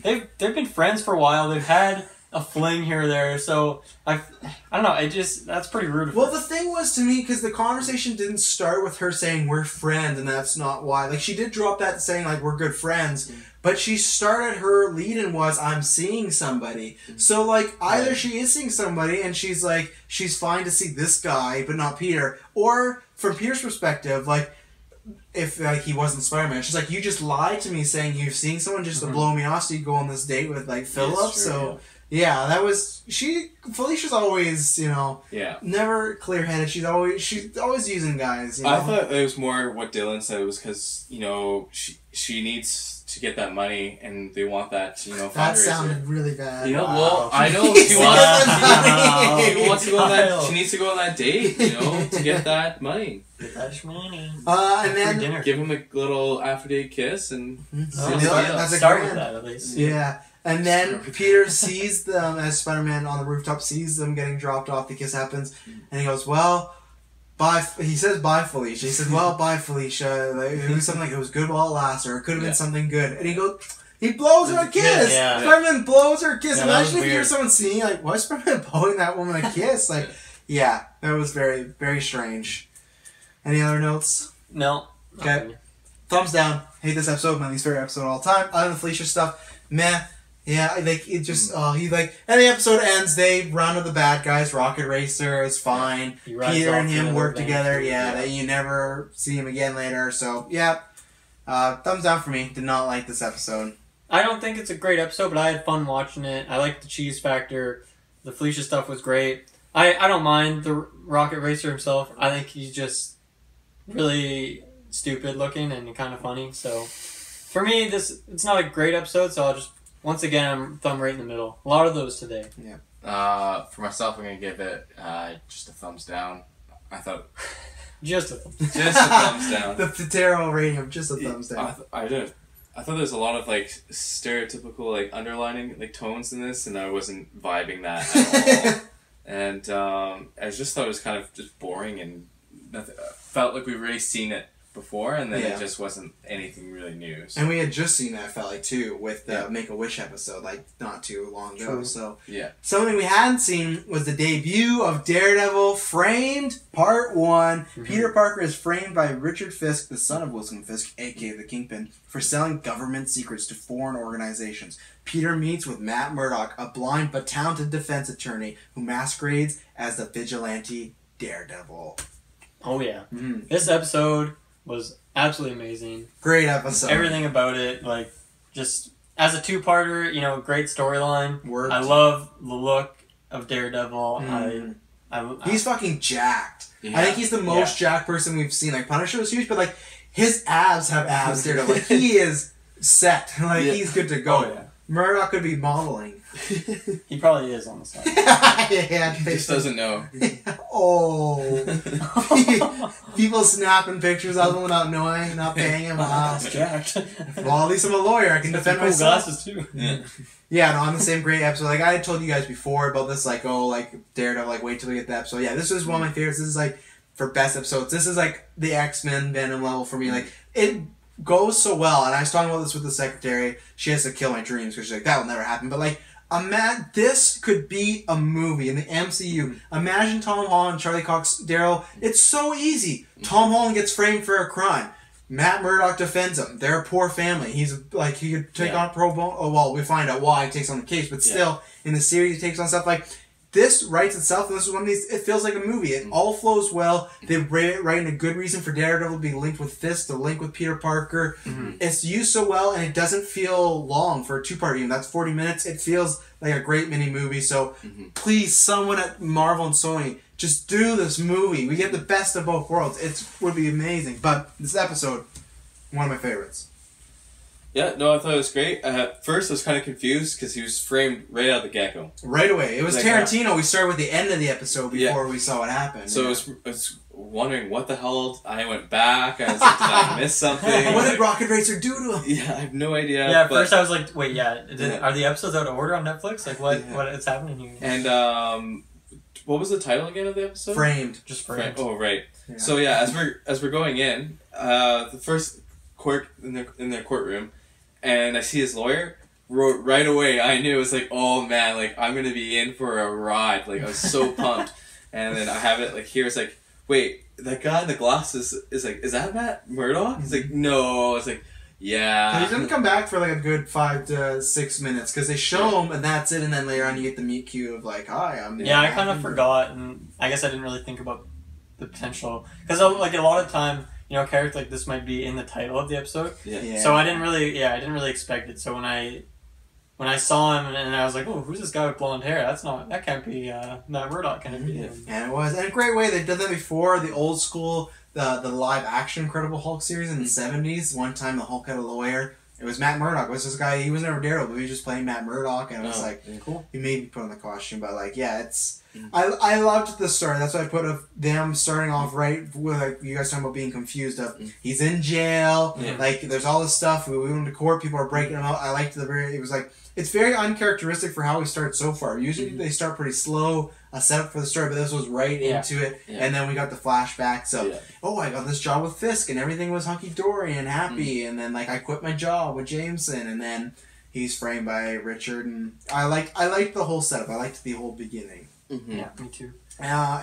[SPEAKER 2] they've been friends for a while. They've had a fling here or there. So I don't know. That's pretty rude.
[SPEAKER 1] Well, the thing was to me because the conversation didn't start with her saying we're friends, and that's not why. Like, she did drop that saying like we're good friends. But she started, her lead-in was, I'm seeing somebody. So, like, either she is seeing somebody and she's like, she's fine to see this guy, but not Peter. Or, from Peter's perspective, like, if like he wasn't Spider-Man, she's like, you just lied to me saying you're seeing someone just to blow me off so you go on this date with, like, Philip. So, yeah, that was, Felicia's always, never clear-headed. She's always using guys,
[SPEAKER 3] I thought it was more what Dylan said. It was because, she needs to get that money, and they want that, fundraiser.
[SPEAKER 1] That sounded really bad.
[SPEAKER 3] Well, I know she wants to go on that. She needs to go on that date, to get that money.
[SPEAKER 2] Get that money.
[SPEAKER 1] And then
[SPEAKER 3] give him a little after-date kiss, and
[SPEAKER 2] that's start with that at least.
[SPEAKER 1] Yeah. And then Peter sees them as Spider-Man on the rooftop, sees them getting dropped off. The kiss happens, and he goes, "Well, bye." He says, "Bye, Felicia." He said, "Well, bye, Felicia." Like, it was something like it was good while it lasts, or it could have been something good. And he blows her a kiss. Yeah. Spider-Man blows her a kiss. Imagine if you hear someone seeing, like, why is Spider-Man blowing that woman a kiss? Like, yeah, that was very, very strange. Any other notes?
[SPEAKER 2] No.
[SPEAKER 1] Okay. Thumbs down. Hate this episode. My least favorite episode of all time. Other than the Felicia stuff, meh. Yeah, like, it just, and the episode ends, they run with the bad guys, Rocket Racer is fine, Peter and him work together, you never see him again later, so, thumbs down for me, did not like this episode.
[SPEAKER 2] I don't think it's a great episode, but I had fun watching it, I liked the cheese factor, the Felicia stuff was great, I don't mind the Rocket Racer himself, I think he's just really stupid looking and kind of funny. So for me, it's not a great episode. So I'll just once again I'm thumb right in the middle. A lot of those today.
[SPEAKER 4] Yeah. For myself, I'm gonna give it just a thumbs down. I thought
[SPEAKER 2] just a
[SPEAKER 3] thumbs down.
[SPEAKER 1] The Patero rating of just a thumbs down.
[SPEAKER 3] I thought there's a lot of like stereotypical like underlining like tones in this, and I wasn't vibing that at all. And I just thought it was kind of just boring and nothing. Felt like we've already seen it before, and then it just wasn't anything really new. So.
[SPEAKER 1] And we had just seen that, felt like, too, with the Make-A-Wish episode, like, not too long ago.
[SPEAKER 2] True.
[SPEAKER 1] So,
[SPEAKER 3] yeah.
[SPEAKER 1] Something we hadn't seen was the debut of Daredevil Framed, Part 1. Mm-hmm. Peter Parker is framed by Richard Fisk, the son of Wilson Fisk, a.k.a. the Kingpin, for selling government secrets to foreign organizations. Peter meets with Matt Murdock, a blind but talented defense attorney who masquerades as the vigilante Daredevil.
[SPEAKER 2] Oh, yeah. Mm-hmm. This episode was absolutely amazing.
[SPEAKER 1] Great episode.
[SPEAKER 2] Everything about it, like, just as a two-parter, you know, great storyline.
[SPEAKER 1] Worked.
[SPEAKER 2] I love the look of Daredevil.
[SPEAKER 1] He's fucking jacked. Yeah. I think he's the most jacked person we've seen. Like, Punisher was huge, but, like, his abs have abs, Daredevil. Like, he is set. Like, he's good to go.
[SPEAKER 2] Oh, yeah.
[SPEAKER 1] Murdoch could be modeling.
[SPEAKER 2] He probably is on the side.
[SPEAKER 1] Yeah,
[SPEAKER 3] he just doesn't know.
[SPEAKER 1] People snapping pictures of him without knowing, not paying him.
[SPEAKER 2] That's jacked.
[SPEAKER 1] Well, at least I'm a lawyer. I can defend
[SPEAKER 2] cool
[SPEAKER 1] myself.
[SPEAKER 2] Glasses too.
[SPEAKER 1] Yeah, no, on the same great episode. Like I had told you guys before about this, like Daredevil. Like wait till we get the episode. Yeah, this is one of my favorites. This is like for best episodes. This is like the X-Men Venom level for me. Like it goes so well. And I was talking about this with the secretary. She has to kill my dreams because she's like that will never happen. But like. This could be a movie in the MCU. Imagine Tom Holland, Charlie Cox, Daryl. It's so easy. Tom Holland gets framed for a crime. Matt Murdock defends him. They're a poor family. He's like he could take on pro bono. Oh well, we find out why he takes on the case, but still in the series he takes on stuff like this. Writes itself, and this is one of these. It feels like a movie. It all flows well. They write in a good reason for Daredevil to be linked with Fisk, to link with Peter Parker. Mm-hmm. It's used so well, and it doesn't feel long for a two-part game. That's 40 minutes. It feels like a great mini movie. So please, someone at Marvel and Sony, just do this movie. We get the best of both worlds. It would be amazing. But this episode, one of my favorites.
[SPEAKER 3] Yeah, no, I thought it was great. At first, I was kind of confused because he was framed right out of the get-go.
[SPEAKER 1] Right away. It was like, Tarantino. We started with the end of the episode before we saw what happened.
[SPEAKER 3] So I was wondering what the hell. I went back. I was like, did I miss something?
[SPEAKER 1] What did Rocket Racer do to him?
[SPEAKER 3] Yeah, I have no idea.
[SPEAKER 2] Yeah, at first I was like, wait, are the episodes out of order on Netflix? Like, what is happening here?
[SPEAKER 3] And what was the title again of the episode?
[SPEAKER 1] Framed.
[SPEAKER 2] Just Framed.
[SPEAKER 3] Oh, right. Yeah. So yeah, as we're going in, the first court in their courtroom. And I see his lawyer. Right away, I knew it was like, oh man, like I'm gonna be in for a ride. Like I was so pumped. And then I have it like here. It's like, wait, that guy in the glasses is like, is that Matt Murdock? He's like, no. It's like, yeah.
[SPEAKER 1] He didn't come back for like a good 5 to 6 minutes because they show him and that's it. And then later on, you get the meet cute of like, hi, I'm.
[SPEAKER 2] Yeah, I kind of forgot, and I guess I didn't really think about the potential because like a lot of time. You know, a character like this might be in the title of the episode.
[SPEAKER 1] Yeah.
[SPEAKER 2] So I didn't really expect it. So when I saw him and I was like, oh, who's this guy with blonde hair? That can't be Matt Murdock, can it be?
[SPEAKER 1] And it was, and a great way. They've done that before. The old school, the live action Incredible Hulk series in the 70s. One time the Hulk had a lawyer. It was Matt Murdock. It was this guy, he was never Daredevil, but he was just playing Matt Murdock, and it was like,
[SPEAKER 2] cool.
[SPEAKER 1] He made me put on the costume, but like, yeah, it's, I loved the story. That's why I put of them starting off right with like, you guys talking about being confused of, he's in jail, like, there's all this stuff, we went to court, people are breaking him out. I liked it was like, it's very uncharacteristic for how we start so far. Usually they start pretty slow, a setup for the story, but this was right into it, and then we got the flashbacks of, oh, I got this job with Fisk, and everything was hunky-dory and happy, and then, like, I quit my job with Jameson, and then he's framed by Richard, and I liked the whole setup. I liked the whole beginning.
[SPEAKER 2] Mm-hmm. Yeah, me too.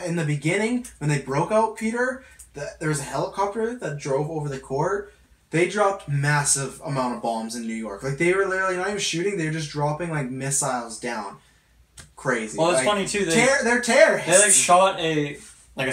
[SPEAKER 1] In the beginning, when they broke out Peter, there was a helicopter that drove over the court. They dropped massive amount of bombs in New York. Like, they were literally not even shooting, they were just dropping, like, missiles down. Crazy.
[SPEAKER 2] Well, it's funny, too.
[SPEAKER 1] They're terrorists.
[SPEAKER 2] They, like, shot a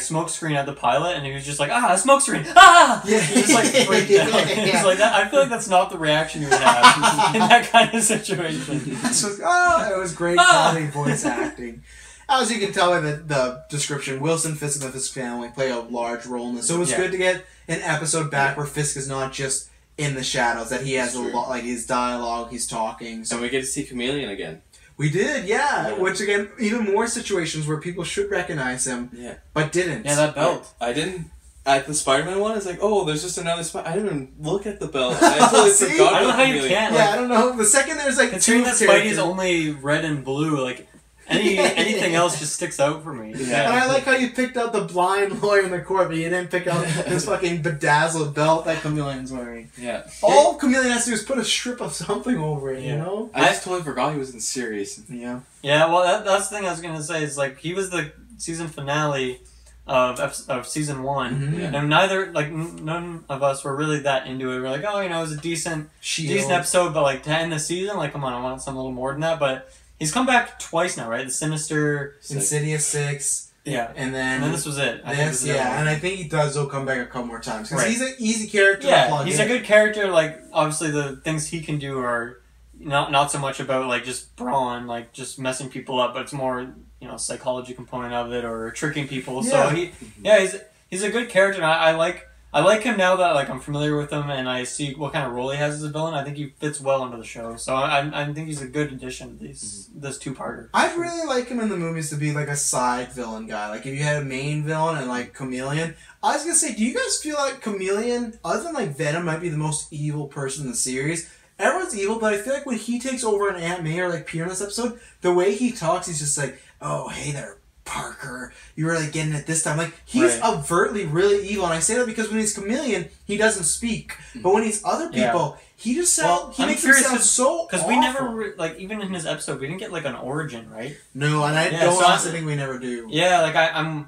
[SPEAKER 2] smoke screen at the pilot, and he was just like, a smoke screen! Ah!
[SPEAKER 1] Yeah.
[SPEAKER 2] He just, like, freaked out. He's like, I feel like that's not the reaction you would have in that kind of situation.
[SPEAKER 1] It was great quality voice acting. as you can tell by the description, Wilson, Fisk, and the Fisk family play a large role in this. So it was good to get an episode back where Fisk is not just in the shadows, that he has a lot, like his dialogue, he's talking. So
[SPEAKER 3] and we get to see Chameleon again.
[SPEAKER 1] We did, yeah. Which again, even more situations where people should recognize him, but didn't.
[SPEAKER 2] Yeah, that belt.
[SPEAKER 3] I didn't. At the Spider-Man one, it's like, oh, there's just another Spider. I didn't even look at the belt. I totally forgot.
[SPEAKER 2] I don't know
[SPEAKER 3] about
[SPEAKER 2] how you
[SPEAKER 3] Chameleon.
[SPEAKER 2] can.
[SPEAKER 1] Yeah, I don't know. The second there's like
[SPEAKER 2] considering
[SPEAKER 1] two
[SPEAKER 2] that Spidey's only red and blue, like anything else just sticks out for me.
[SPEAKER 1] Yeah. And I like how you picked out the blind lawyer in the court, but you didn't pick out this fucking bedazzled belt that Chameleon's wearing.
[SPEAKER 3] Yeah.
[SPEAKER 1] All Chameleon has to do is put a strip of something over it, you know?
[SPEAKER 3] I just totally forgot he was in series.
[SPEAKER 1] Yeah.
[SPEAKER 2] Yeah, well, that's the thing I was gonna say is like he was the season finale of season 1, and neither none of us were really that into it. We're like, oh, you know, it was a decent episode, but like to end the season, like, come on, I want something a little more than that. But he's come back twice now, right? The Sinister,
[SPEAKER 1] Insidious 6.
[SPEAKER 2] Yeah,
[SPEAKER 1] and then
[SPEAKER 2] this was it.
[SPEAKER 1] And I think he does. He'll come back a couple more times because he's an easy character.
[SPEAKER 2] Yeah,
[SPEAKER 1] to plug
[SPEAKER 2] he's
[SPEAKER 1] in.
[SPEAKER 2] a good character. Like obviously, the things he can do are not so much about like just brawn, like just messing people up, but it's more psychology component of it or tricking people. So he's a good character. And I like him now that like I'm familiar with him and I see what kind of role he has as a villain. I think he fits well into the show. So I think he's a good addition to this two-parter.
[SPEAKER 1] I'd really like him in the movies to be like a side villain guy. Like if you had a main villain and like Chameleon. I was gonna say, do you guys feel like Chameleon, other than like Venom, might be the most evil person in the series? Everyone's evil, but I feel like when he takes over an Aunt May or like Peter in this episode, the way he talks, he's just like, oh, hey there, Parker, you're really getting it this time. Like, he's overtly really evil, and I say that because when he's Chameleon, he doesn't speak. But when he's other people, he just sounds, he makes him sound so
[SPEAKER 2] because we never, like, even in his episode, we didn't get, like, an origin, right?
[SPEAKER 1] No, and I don't honestly think we never do.
[SPEAKER 2] Yeah, like,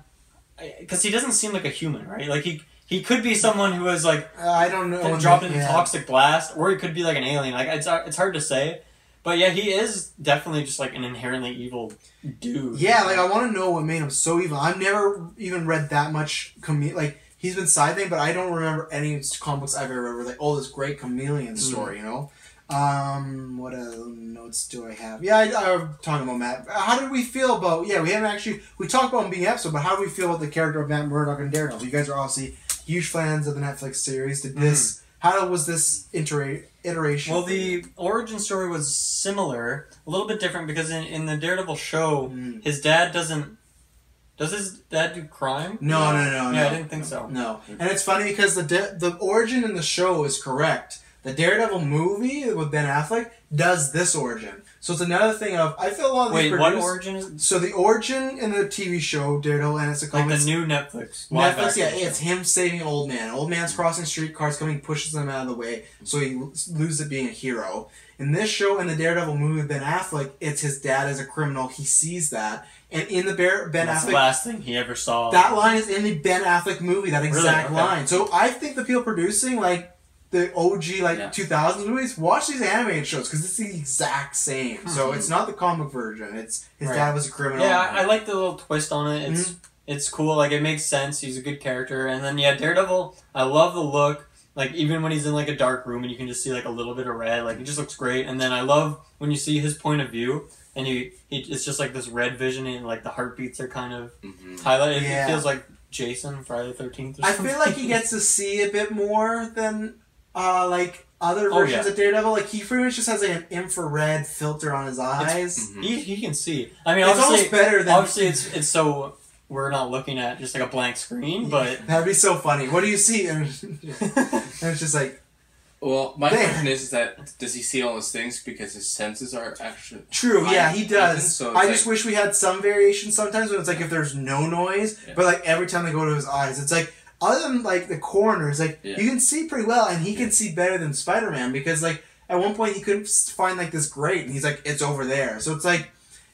[SPEAKER 2] because he doesn't seem like a human, right? Like, he could be someone who was, like,
[SPEAKER 1] I don't know,
[SPEAKER 2] dropped into toxic blast, or he could be, like, an alien. Like, it's hard to say. But yeah, he is definitely just like an inherently evil dude.
[SPEAKER 1] Yeah, like I want to know what made him so evil. I've never even read that much like he's been side thing, but I don't remember any comic books I've ever read. Like, oh, this great Chameleon story, you know. What notes do I have? Yeah, I'm talking about Matt. How did we feel about? Yeah, we talked about him being episode, but how do we feel about the character of Matt Murdock and Daredevil? You guys are obviously huge fans of the Netflix series. Did this? How was this iteration?
[SPEAKER 2] Well, the origin story was similar, a little bit different because in the Daredevil show, his dad doesn't. Does his dad do crime?
[SPEAKER 1] No.
[SPEAKER 2] Yeah, I didn't think so.
[SPEAKER 1] No, and it's funny because the origin in the show is correct. The Daredevil movie with Ben Affleck does this origin. So it's another thing of, I feel a lot of these
[SPEAKER 2] what origin is?
[SPEAKER 1] So the origin in the TV show, Daredevil, and it's a
[SPEAKER 2] like the new Netflix.
[SPEAKER 1] Netflix, yeah, it's him saving an old man. Old man's crossing street, cars coming, pushes them out of the way, so he loses it being a hero. In this show, in the Daredevil movie with Ben Affleck, it's his dad as a criminal. He sees that. And in the Ben
[SPEAKER 2] That's
[SPEAKER 1] Affleck...
[SPEAKER 2] the last thing he ever saw.
[SPEAKER 1] That line is in the Ben Affleck movie, that exact line. So I think the people producing, like, the OG 2000s movies, watch these animated shows because it's the exact same. So it's not the comic version. It's his dad was a criminal.
[SPEAKER 2] Yeah, I like the little twist on it. It's cool. Like, it makes sense. He's a good character. And then Daredevil. I love the look. Like, even when he's in like a dark room and you can just see like a little bit of red. Like, it just looks great. And then I love when you see his point of view and it's just like this red vision and like the heartbeats are kind of highlighted. Yeah. It feels like Jason Friday the 13th.
[SPEAKER 1] I feel like he gets to see a bit more than. Like other versions of Daredevil, like he pretty much just has like an infrared filter on his eyes.
[SPEAKER 2] He can see. I mean,
[SPEAKER 1] it's almost better than.
[SPEAKER 2] Obviously, it's so we're not looking at just like a blank screen, but
[SPEAKER 1] that'd be so funny. What do you see? And it's just like.
[SPEAKER 3] Well, my question is that does he see all those things because his senses are actually
[SPEAKER 1] true? Yeah, he does. So I just wish we had some variation sometimes when it's like if there's no noise, but like every time they go to his eyes, it's like. Other than, like, the corners, like, you can see pretty well, and he can see better than Spider-Man, because, like, at one point he couldn't find, like, this grate, and he's like, it's over there. So it's, like,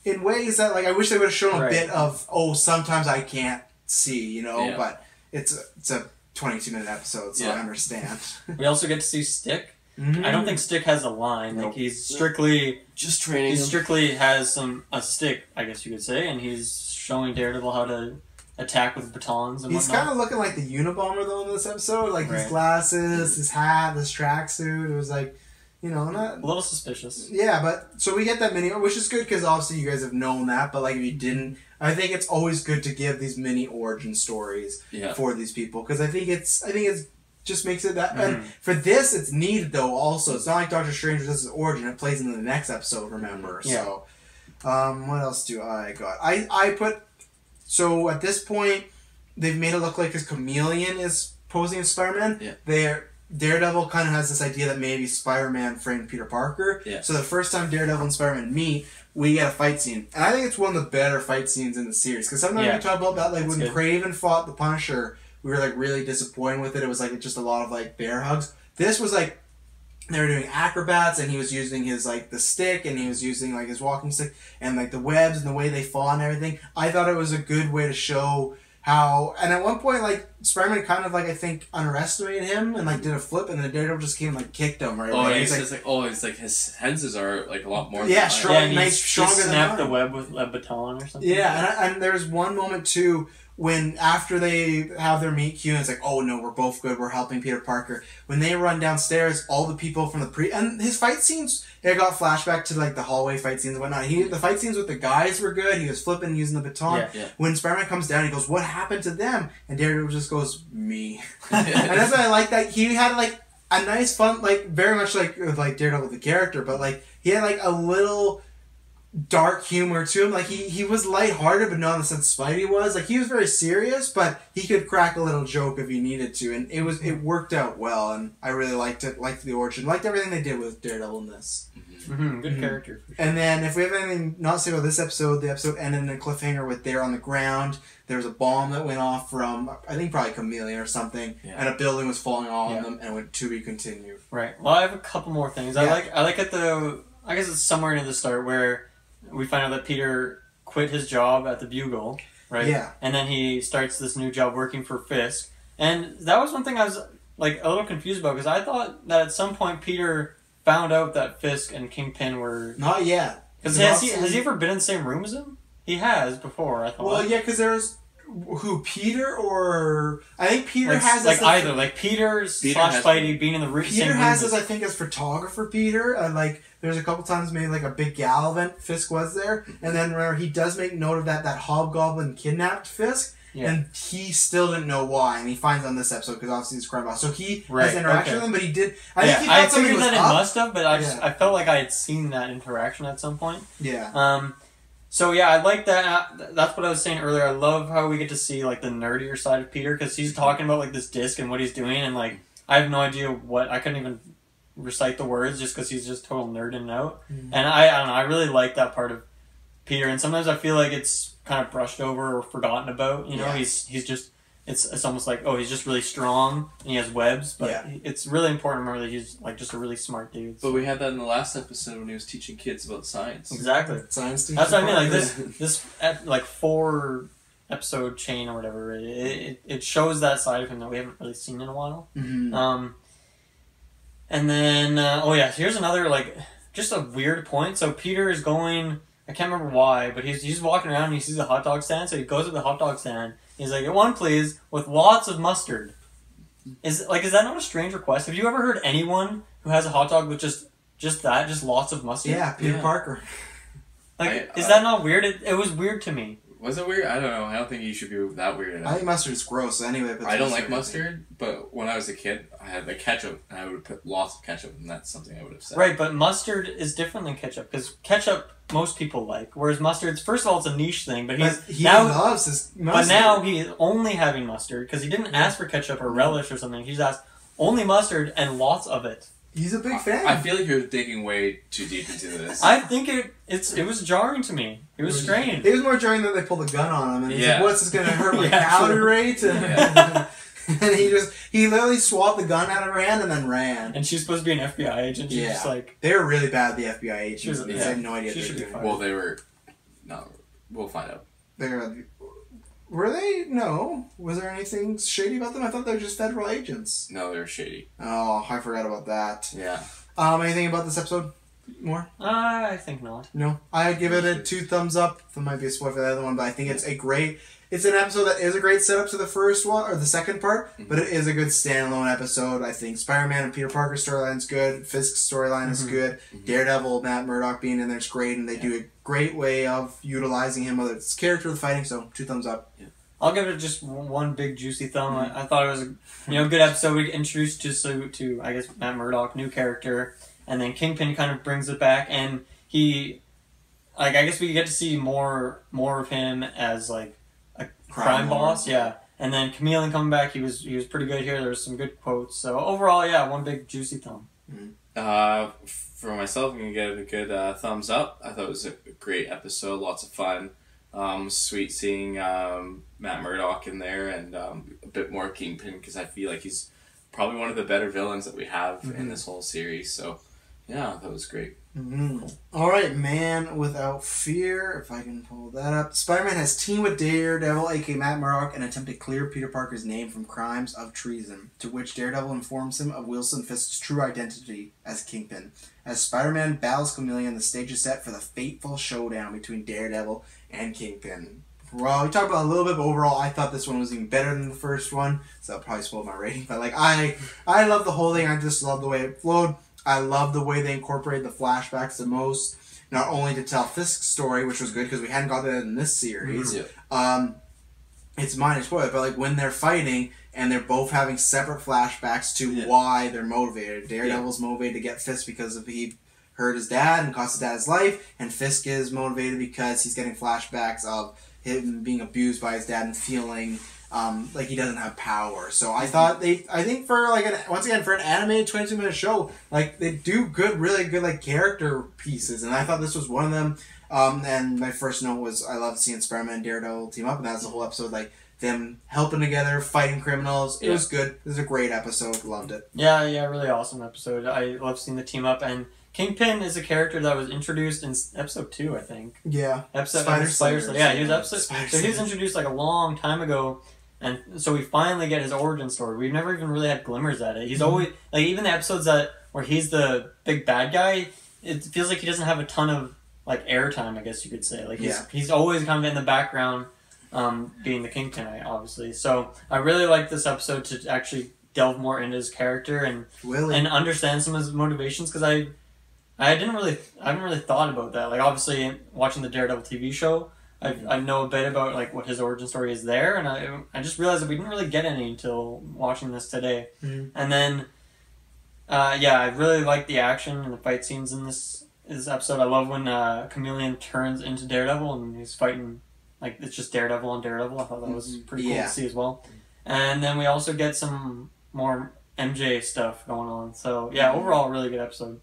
[SPEAKER 1] in ways that, like, I wish they would have shown a bit of, oh, sometimes I can't see, you know, but it's a 22-minute episode, so I understand.
[SPEAKER 2] We also get to see Stick. I don't think Stick has a line. Like, he's strictly...
[SPEAKER 3] Just training
[SPEAKER 2] He strictly has a stick, I guess you could say, and he's showing Daredevil how to... attack with batons and
[SPEAKER 1] He's kind of looking like the Unabomber, though, in this episode. Like, his glasses, his hat, this tracksuit. It was like... You know, not
[SPEAKER 2] a little suspicious.
[SPEAKER 1] Yeah, but so we get that mini, which is good because obviously you guys have known that. But like if you didn't, I think it's always good to give these mini origin stories for these people because I think it's just makes it that. And for this, it's needed though. Also, it's not like Doctor Strange does his origin; it plays into the next episode. Remember?
[SPEAKER 2] Yeah.
[SPEAKER 1] So, what else do I got? I put so at this point they've made it look like his chameleon is posing as Spider-Man. Yeah. Daredevil kind of has this idea that maybe Spider-Man framed Peter Parker.
[SPEAKER 3] Yeah.
[SPEAKER 1] So the first time Daredevil and Spider-Man meet, we get a fight scene. And I think it's one of the better fight scenes in the series. Because sometimes we talk about that, like when Kraven fought the Punisher, we were like really disappointed with it. It was like just a lot of like bear hugs. This was like, they were doing acrobats and he was using his like the stick and he was using like his walking stick and like the webs and the way they fought and everything. I thought it was a good way to show how, and at one point, like, Spider-Man kind of, like, I think, underestimated him and, like, did a flip, and then Daredevil just came and, like, kicked him, right?
[SPEAKER 3] Oh,
[SPEAKER 1] like,
[SPEAKER 3] he's like, his senses are, like, a lot more
[SPEAKER 1] strong,
[SPEAKER 2] and
[SPEAKER 1] nice, stronger than
[SPEAKER 2] snapped the web with a baton or something.
[SPEAKER 1] Yeah, and there's one moment, too, when after they have their meet cute, and it's like, oh, no, we're both good, we're helping Peter Parker. When they run downstairs, all the people from the and his fight scenes, it got flashback to, like, the hallway fight scenes and whatnot. The fight scenes with the guys were good, he was flipping, using the baton.
[SPEAKER 3] Yeah.
[SPEAKER 1] When Spider-Man comes down, he goes, what happened to them? And Daredevil just goes, me. And that's why I like that. He had, like, a nice fun, like, very much like Daredevil the character, but, like, he had, like, a little dark humor to him. Like, he was lighthearted, but not in the sense Spidey was. Like, he was very serious, but he could crack a little joke if he needed to, and it worked out well, and I really liked it, liked the origin, liked everything they did with Daredevil in this.
[SPEAKER 2] Good character. For sure.
[SPEAKER 1] And then, if we have anything not to say about this episode, the episode ended in a cliffhanger with Dare on the ground. There was a bomb that went off from, I think probably Chameleon or something, and a building was falling on them, and it went to be continued.
[SPEAKER 2] Right. Well, I have a couple more things. I like at the, I guess it's somewhere near the start where we find out that Peter quit his job at the Bugle, right?
[SPEAKER 1] Yeah.
[SPEAKER 2] And then he starts this new job working for Fisk. And that was one thing I was, like, a little confused about, because I thought that at some point Peter found out that Fisk and Kingpin were...
[SPEAKER 1] Not yet.
[SPEAKER 2] Because has he ever been in the same room as him? He has before, I thought.
[SPEAKER 1] Well, yeah, because there's... Who, Peter or... I think Peter has...
[SPEAKER 2] Like either. Like Peter / Spidey being in the same room.
[SPEAKER 1] Peter has this, I think, as photographer Peter. Like, there's a couple times maybe like a big gal event, Fisk was there. And then remember, he does make note of that Hobgoblin kidnapped Fisk. Yeah. And he still didn't know why, and he finds on this episode because obviously he's crime boss. So he has interaction with him, but he did. I think he thought something was
[SPEAKER 2] that
[SPEAKER 1] up.
[SPEAKER 2] It must have, but I felt like I had seen that interaction at some point.
[SPEAKER 1] Yeah.
[SPEAKER 2] So yeah, I like that. That's what I was saying earlier. I love how we get to see like the nerdier side of Peter because he's talking about like this disc and what he's doing, and like I have no idea what I couldn't even recite the words just because he's just total nerding out. And I don't know. I really like that part of Peter, and sometimes I feel like it's kind of brushed over or forgotten about. You know, he's just it's almost like, oh, he's just really strong and he has webs, but it's really important to remember that he's like just a really smart dude.
[SPEAKER 3] But we had that in the last episode when he was teaching kids about science.
[SPEAKER 2] Exactly,
[SPEAKER 1] science.
[SPEAKER 2] That's what I mean. Like this like 4 episode chain or whatever. It shows that side of him that we haven't really seen in a while. And then here's another like just a weird point. So Peter is going. I can't remember why, but he's walking around and he sees a hot dog stand, so he goes to the hot dog stand. He's like, "Get one, please, with lots of mustard." Is that not a strange request? Have you ever heard anyone who has a hot dog with just lots of mustard?
[SPEAKER 1] Yeah, Peter Parker.
[SPEAKER 2] Like, is that not weird? It was weird to me.
[SPEAKER 3] Was it weird? I don't know. I don't think you should be that weird.
[SPEAKER 1] I think mustard's gross anyway. But
[SPEAKER 3] I don't like mustard, but when I was a kid, I had the ketchup, and I would put lots of ketchup, and that's something I would have said.
[SPEAKER 2] Right, but mustard is different than ketchup, because ketchup most people like, whereas mustard's, first of all, it's a niche thing, but
[SPEAKER 1] he loves his mustard.
[SPEAKER 2] But now he's only having mustard, because he didn't ask for ketchup or relish or something. He's asked only mustard and lots of it.
[SPEAKER 1] He's a big fan.
[SPEAKER 3] I feel like you're digging way too deep into this.
[SPEAKER 2] I think it was jarring to me. It was strange.
[SPEAKER 1] It was more jarring that they pulled a gun on him and he's like, "What's this going to hurt my calorie rate?" And, and he literally swapped the gun out of her hand and then ran.
[SPEAKER 2] And she's supposed to be an FBI agent. She's just like,
[SPEAKER 1] they were really bad. The FBI agents. I had no idea.
[SPEAKER 2] She should be fired.
[SPEAKER 3] Well, they were. No, we'll find out.
[SPEAKER 1] Were they? No. Was there anything shady about them? I thought they were just federal agents.
[SPEAKER 3] No, they were shady.
[SPEAKER 1] Oh, I forgot about that.
[SPEAKER 3] Yeah.
[SPEAKER 1] Anything about this episode? More?
[SPEAKER 2] I think not.
[SPEAKER 1] No. I give it a 2 thumbs up. There might be a spoiler for the other one, but I think it's a great... it's an episode that is a great setup to the first one, or the second part, but it is a good standalone episode. I think Spider-Man and Peter Parker's storyline is good. Fisk's storyline is good. Daredevil, Matt Murdock being in there is great, and they do a great way of utilizing him, whether it's character or fighting, so 2 thumbs up.
[SPEAKER 2] Yeah. I'll give it just one big juicy thumb. I thought it was a good episode. We introduced to I guess Matt Murdock, new character, and then Kingpin kind of brings it back, and he, I guess we get to see more of him as like a crime boss, yeah. And then Chameleon coming back, he was pretty good here. There was some good quotes. So overall, yeah, one big juicy thumb.
[SPEAKER 3] For myself, I'm gonna give it a good thumbs up. I thought it was a great episode, lots of fun. Sweet seeing Matt Murdock in there, and a bit more Kingpin, because I feel like he's probably one of the better villains that we have in this whole series. So yeah, that was great.
[SPEAKER 1] Cool. Alright, Man Without Fear, if I can pull that up. Spider-Man has teamed with Daredevil, aka Matt Murdock, and attempt to clear Peter Parker's name from crimes of treason, to which Daredevil informs him of Wilson Fisk's true identity as Kingpin. As Spider-Man battles Chameleon, the stage is set for the fateful showdown between Daredevil and Kingpin. Well, we talked about it a little bit, but overall, I thought this one was even better than the first one, so that'll probably spoil my rating. But like, I love the whole thing. I just love the way it flowed. I love the way they incorporated the flashbacks the most, not only to tell Fisk's story, which was good because we hadn't got that in this series. It's minor spoiler, but like when they're fighting and they're both having separate flashbacks to why they're motivated. Daredevil's motivated to get Fisk because he hurt his dad and cost his dad his life, and Fisk is motivated because he's getting flashbacks of him being abused by his dad and feeling like he doesn't have power. So I thought I think for like once again for an animated 22-minute show, like they do really good like character pieces, and I thought this was one of them. And my first note was I loved seeing Spider-Man and Daredevil team up, and that's the whole episode, like them helping together, fighting criminals. It was good. It was a great episode. Loved it.
[SPEAKER 2] Yeah, really awesome episode. I love seeing the team up, and Kingpin is a character that was introduced in episode 2, I think.
[SPEAKER 1] Yeah.
[SPEAKER 2] Spider Slayer. Yeah, he was he was introduced like a long time ago. And so we finally get his origin story. We've never even really had glimmers at it. He's always, like, even the episodes where he's the big bad guy, it feels like he doesn't have a ton of, like, airtime, I guess you could say. Like, he's always kind of in the background, being the Kingpin, obviously. So I really like this episode to actually delve more into his character and understand some of his motivations, because I haven't really thought about that. Like, obviously, watching the Daredevil TV show, I know a bit about like what his origin story is there, and I just realized that we didn't really get any until watching this today. And then, I really like the action and the fight scenes in this episode. I love when Chameleon turns into Daredevil and he's fighting, like it's just Daredevil on Daredevil. I thought that was pretty cool to see as well. And then we also get some more MJ stuff going on. So yeah, overall, really good episode.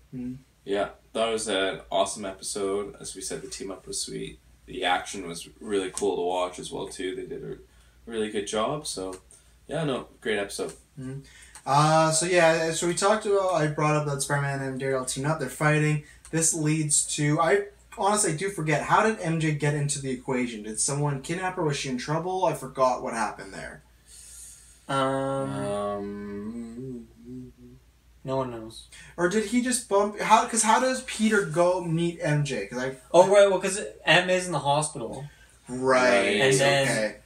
[SPEAKER 3] Yeah, that was an awesome episode. As we said, the team up was sweet. The action was really cool to watch as well too. They did a really good job. So, yeah, great episode.
[SPEAKER 1] So we talked about. I brought up that Spider-Man and Daredevil team up. They're fighting. This leads to. I honestly do forget. How did MJ get into the equation? Did someone kidnap her? Was she in trouble? I forgot what happened there.
[SPEAKER 2] No one knows.
[SPEAKER 1] Or did he just bump? Because how does Peter go meet MJ?
[SPEAKER 2] Because Aunt May's in the hospital.
[SPEAKER 1] Right.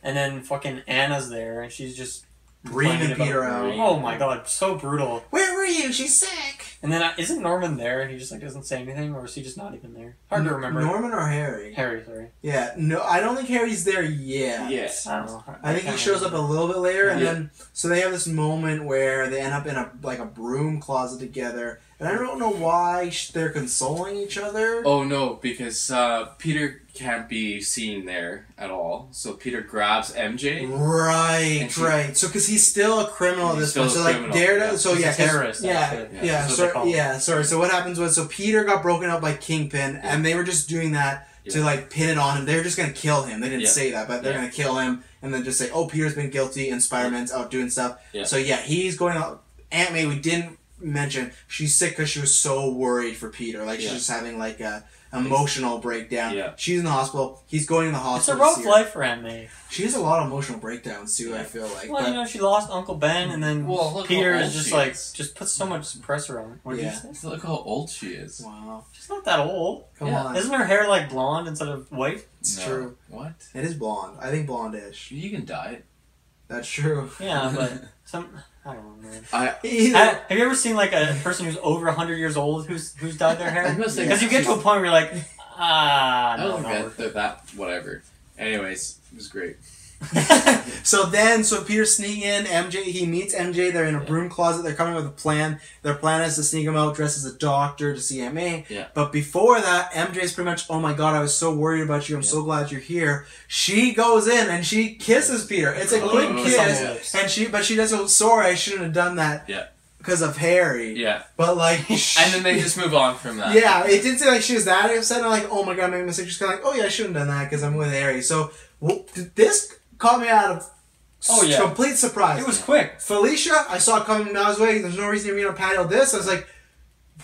[SPEAKER 2] And then fucking Anna's there, and she's just
[SPEAKER 1] bringing Peter out.
[SPEAKER 2] Oh my god, so brutal.
[SPEAKER 1] Where were you? She's sick.
[SPEAKER 2] And then isn't Norman there, and he just like doesn't say anything, or is he just not even there? Hard to remember.
[SPEAKER 1] Norman or Harry?
[SPEAKER 2] Harry, sorry.
[SPEAKER 1] Yeah, no, I don't think Harry's there yet.
[SPEAKER 3] Yes.
[SPEAKER 2] I don't know.
[SPEAKER 1] I think he shows up a little bit later, and then so they have this moment where they end up in a broom closet together, and I don't know why they're consoling each other.
[SPEAKER 3] Oh no, because Peter can't be seen there at all. So Peter grabs MJ.
[SPEAKER 1] Right. So because he's still a criminal at this point. So like Daredevil. So
[SPEAKER 2] he's a terrorist.
[SPEAKER 1] Sorry. So what happens was Peter got broken up by Kingpin, and they were just doing that to like pin it on him. They were just gonna kill him. They didn't say that, but they're gonna kill him, and then just say, "Oh, Peter's been guilty, and Spider-Man's out doing stuff." So he's going out. Aunt May, we didn't mentioned she's sick because she was so worried for Peter. Like she's just having like a emotional breakdown.
[SPEAKER 3] Yeah.
[SPEAKER 1] She's in the hospital. He's going to the hospital.
[SPEAKER 2] It's a rough life for Aunt May.
[SPEAKER 1] She has a lot of emotional breakdowns too. I feel like.
[SPEAKER 2] Well, you know, she lost Uncle Ben, and then Peter is just like just puts so much pressure on her. What did you say?
[SPEAKER 4] Look how old she is.
[SPEAKER 1] Wow.
[SPEAKER 2] She's not that old.
[SPEAKER 1] Come on.
[SPEAKER 2] Isn't her hair like blonde instead of white?
[SPEAKER 1] It's true.
[SPEAKER 4] What?
[SPEAKER 1] It is blonde. I think blonde-ish.
[SPEAKER 4] You can dye it.
[SPEAKER 1] That's true.
[SPEAKER 2] Yeah, but I don't know, man. Have you ever seen like a person who's over 100 years old who's dyed their hair? Because you get to a point where you're like,
[SPEAKER 4] I don't get that. Whatever. Anyways, it was great.
[SPEAKER 1] So Peter's sneaking in. He meets MJ. They're in a broom closet. They're coming with a plan. Their plan is to sneak him out dressed as a doctor to see Aunt May.
[SPEAKER 3] Yeah.
[SPEAKER 1] But before that, MJ's pretty much, oh my god, I was so worried about you. I'm so glad you're here. She goes in and she kisses Peter. It's a quick kiss, and she does go, sorry, I shouldn't have done that.
[SPEAKER 3] Yeah.
[SPEAKER 1] Because of Harry.
[SPEAKER 4] Yeah.
[SPEAKER 1] But like...
[SPEAKER 4] and then they just move on from that.
[SPEAKER 1] Yeah, it didn't say like she was that upset. I'm like, oh my god, I made a mistake. She's kind of like, oh yeah, I shouldn't have done that because I'm with Harry. So this caught me out of complete surprise.
[SPEAKER 2] It was quick.
[SPEAKER 1] Felicia, I saw coming miles away. There's no reason to be on a patio. This, I was like,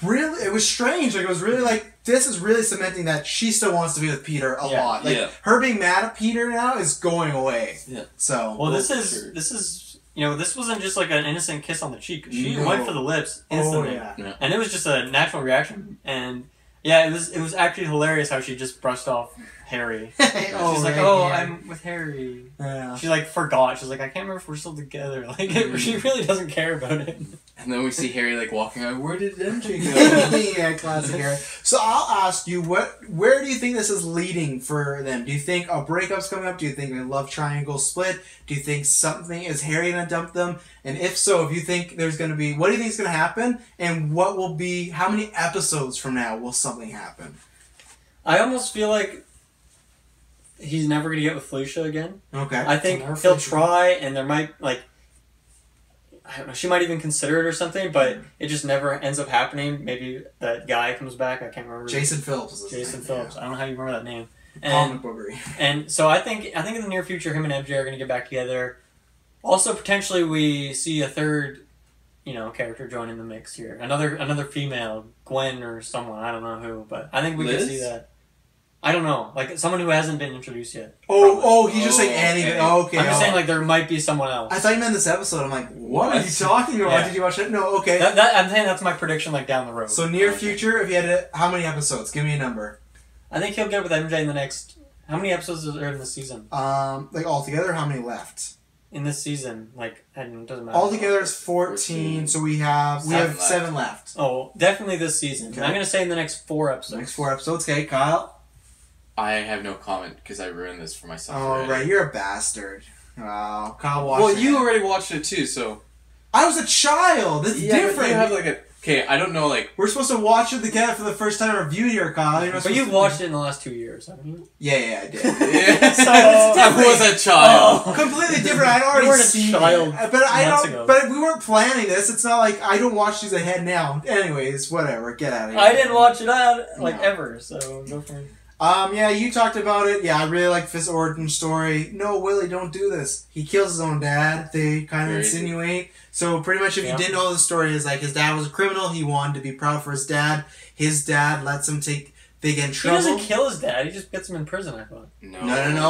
[SPEAKER 1] really? It was strange. Like, it was really like, this is really cementing that she still wants to be with Peter a lot. Like, her being mad at Peter now is going away.
[SPEAKER 3] Yeah.
[SPEAKER 1] So.
[SPEAKER 2] Well, this is, you know, this wasn't just like an innocent kiss on the cheek. She went for the lips instantly.
[SPEAKER 1] Yeah.
[SPEAKER 2] And it was just a natural reaction. And yeah, it was actually hilarious how she just brushed off Harry. She's like, I'm with Harry.
[SPEAKER 1] Yeah.
[SPEAKER 2] She like forgot. She's like, I can't remember if we're still together. Like, she really doesn't care about it.
[SPEAKER 4] And then we see Harry like walking out. Where did MJ go?
[SPEAKER 1] Yeah, classic Harry. So I'll ask you, where do you think this is leading for them? Do you think a breakup's coming up? Do you think a love triangle split? Do you think is Harry gonna dump them? And if so, if you think there's gonna be, what do you think is gonna happen? And what will be? How many episodes from now will something happen?
[SPEAKER 2] I almost feel like he's never gonna get with Felicia again.
[SPEAKER 1] Okay.
[SPEAKER 2] I think he'll try, and there might like. I don't know, she might even consider it or something, but it just never ends up happening. Maybe that guy comes back, I can't remember.
[SPEAKER 1] Jason Phillips.
[SPEAKER 2] Jason Phillips. Yeah. I don't know how you remember that name.
[SPEAKER 1] Comic bookery.
[SPEAKER 2] And so I think in the near future, him and MJ are going to get back together. Also, potentially, we see a third, character join in the mix here. Another female, Gwen or someone. I don't know who, but I think we can see that. I don't know, like someone who hasn't been introduced yet.
[SPEAKER 1] He's just saying Annie.
[SPEAKER 2] Okay.
[SPEAKER 1] Okay.
[SPEAKER 2] I'm just saying like there might be someone else.
[SPEAKER 1] I thought you meant this episode. I'm like, what are you talking about?
[SPEAKER 2] Yeah.
[SPEAKER 1] Did you watch it? No. Okay.
[SPEAKER 2] I'm saying that's my prediction, like down the road.
[SPEAKER 1] So near future, if you had to, how many episodes? Give me a number.
[SPEAKER 2] I think he'll get with MJ in the next. How many episodes are in this season?
[SPEAKER 1] Like altogether, how many left?
[SPEAKER 2] In this season, like, it doesn't matter.
[SPEAKER 1] Altogether is 14, so we have 7 left.
[SPEAKER 2] Oh, definitely this season. Okay. I'm gonna say in the next 4 episodes.
[SPEAKER 1] Next 4 episodes. Okay, Kyle.
[SPEAKER 4] I have no comment because I ruined this for myself.
[SPEAKER 1] Oh,
[SPEAKER 4] already.
[SPEAKER 1] Right, you're a bastard. Wow, Kyle watched it.
[SPEAKER 3] Well, you already watched it too, so.
[SPEAKER 1] I was a child. It's different.
[SPEAKER 4] You have like a. Okay, I don't know, like.
[SPEAKER 1] We're supposed to watch it together for the first time review here, Kyle.
[SPEAKER 2] But you've watched it in the last 2 years, haven't you?
[SPEAKER 1] Yeah, I did.
[SPEAKER 4] Yeah. So I was a child.
[SPEAKER 1] Oh, completely different. I'd already seen it. But I don't. But we weren't planning this. It's not like I don't watch these ahead now. Anyways, whatever. Get out of here.
[SPEAKER 2] I didn't watch it out ever, so go for it.
[SPEAKER 1] Yeah, you talked about it. Yeah, I really like this origin story. No, Willie, don't do this. He kills his own dad. They kind of insinuate. So pretty much if you didn't know the story is like his dad was a criminal. He wanted to be proud for his dad. His dad lets him they get in trouble.
[SPEAKER 2] He doesn't kill his dad. He just gets him in prison, I thought.
[SPEAKER 1] No,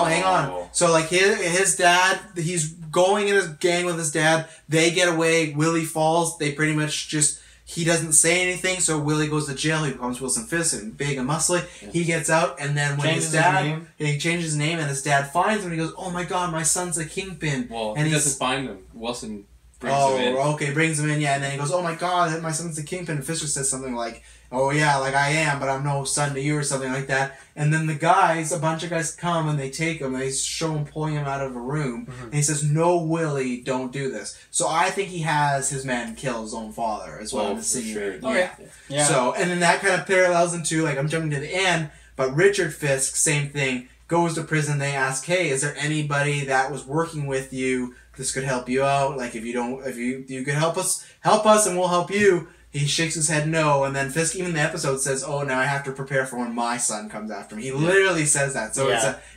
[SPEAKER 1] hang on. So like his dad, he's going in his gang with his dad. They get away. Willie falls. They pretty much just... He doesn't say anything, so Willie goes to jail. He becomes Wilson Fisk and big and muscly. Yeah. He gets out, and then when his dad... He changes his name, and his dad finds him, and he goes, oh my god, my son's a kingpin.
[SPEAKER 3] Well,
[SPEAKER 1] and
[SPEAKER 3] he doesn't find him. Wilson brings him in.
[SPEAKER 1] Oh, okay, brings him in, yeah, and then he goes, oh my god, my son's a kingpin. And Fisher says something like, oh yeah, like I am, but I'm no son to you, or something like that. And then a bunch of guys come, and they take him, and they show him pulling him out of a room. Mm-hmm. And he says, no, Willie, don't do this. So I think he has his man kill his own father, is what I'm insinuating.
[SPEAKER 2] Sure. Yeah.
[SPEAKER 1] So, and then that kind of parallels into, like, I'm jumping to the end, but Richard Fisk, same thing, goes to prison. They ask, hey, is there anybody that was working with you? This could help you out. Like, if you could help us, and we'll help you. He shakes his head no, and then Fisk, even in the episode, says, oh, now I have to prepare for when my son comes after me. He literally says that. So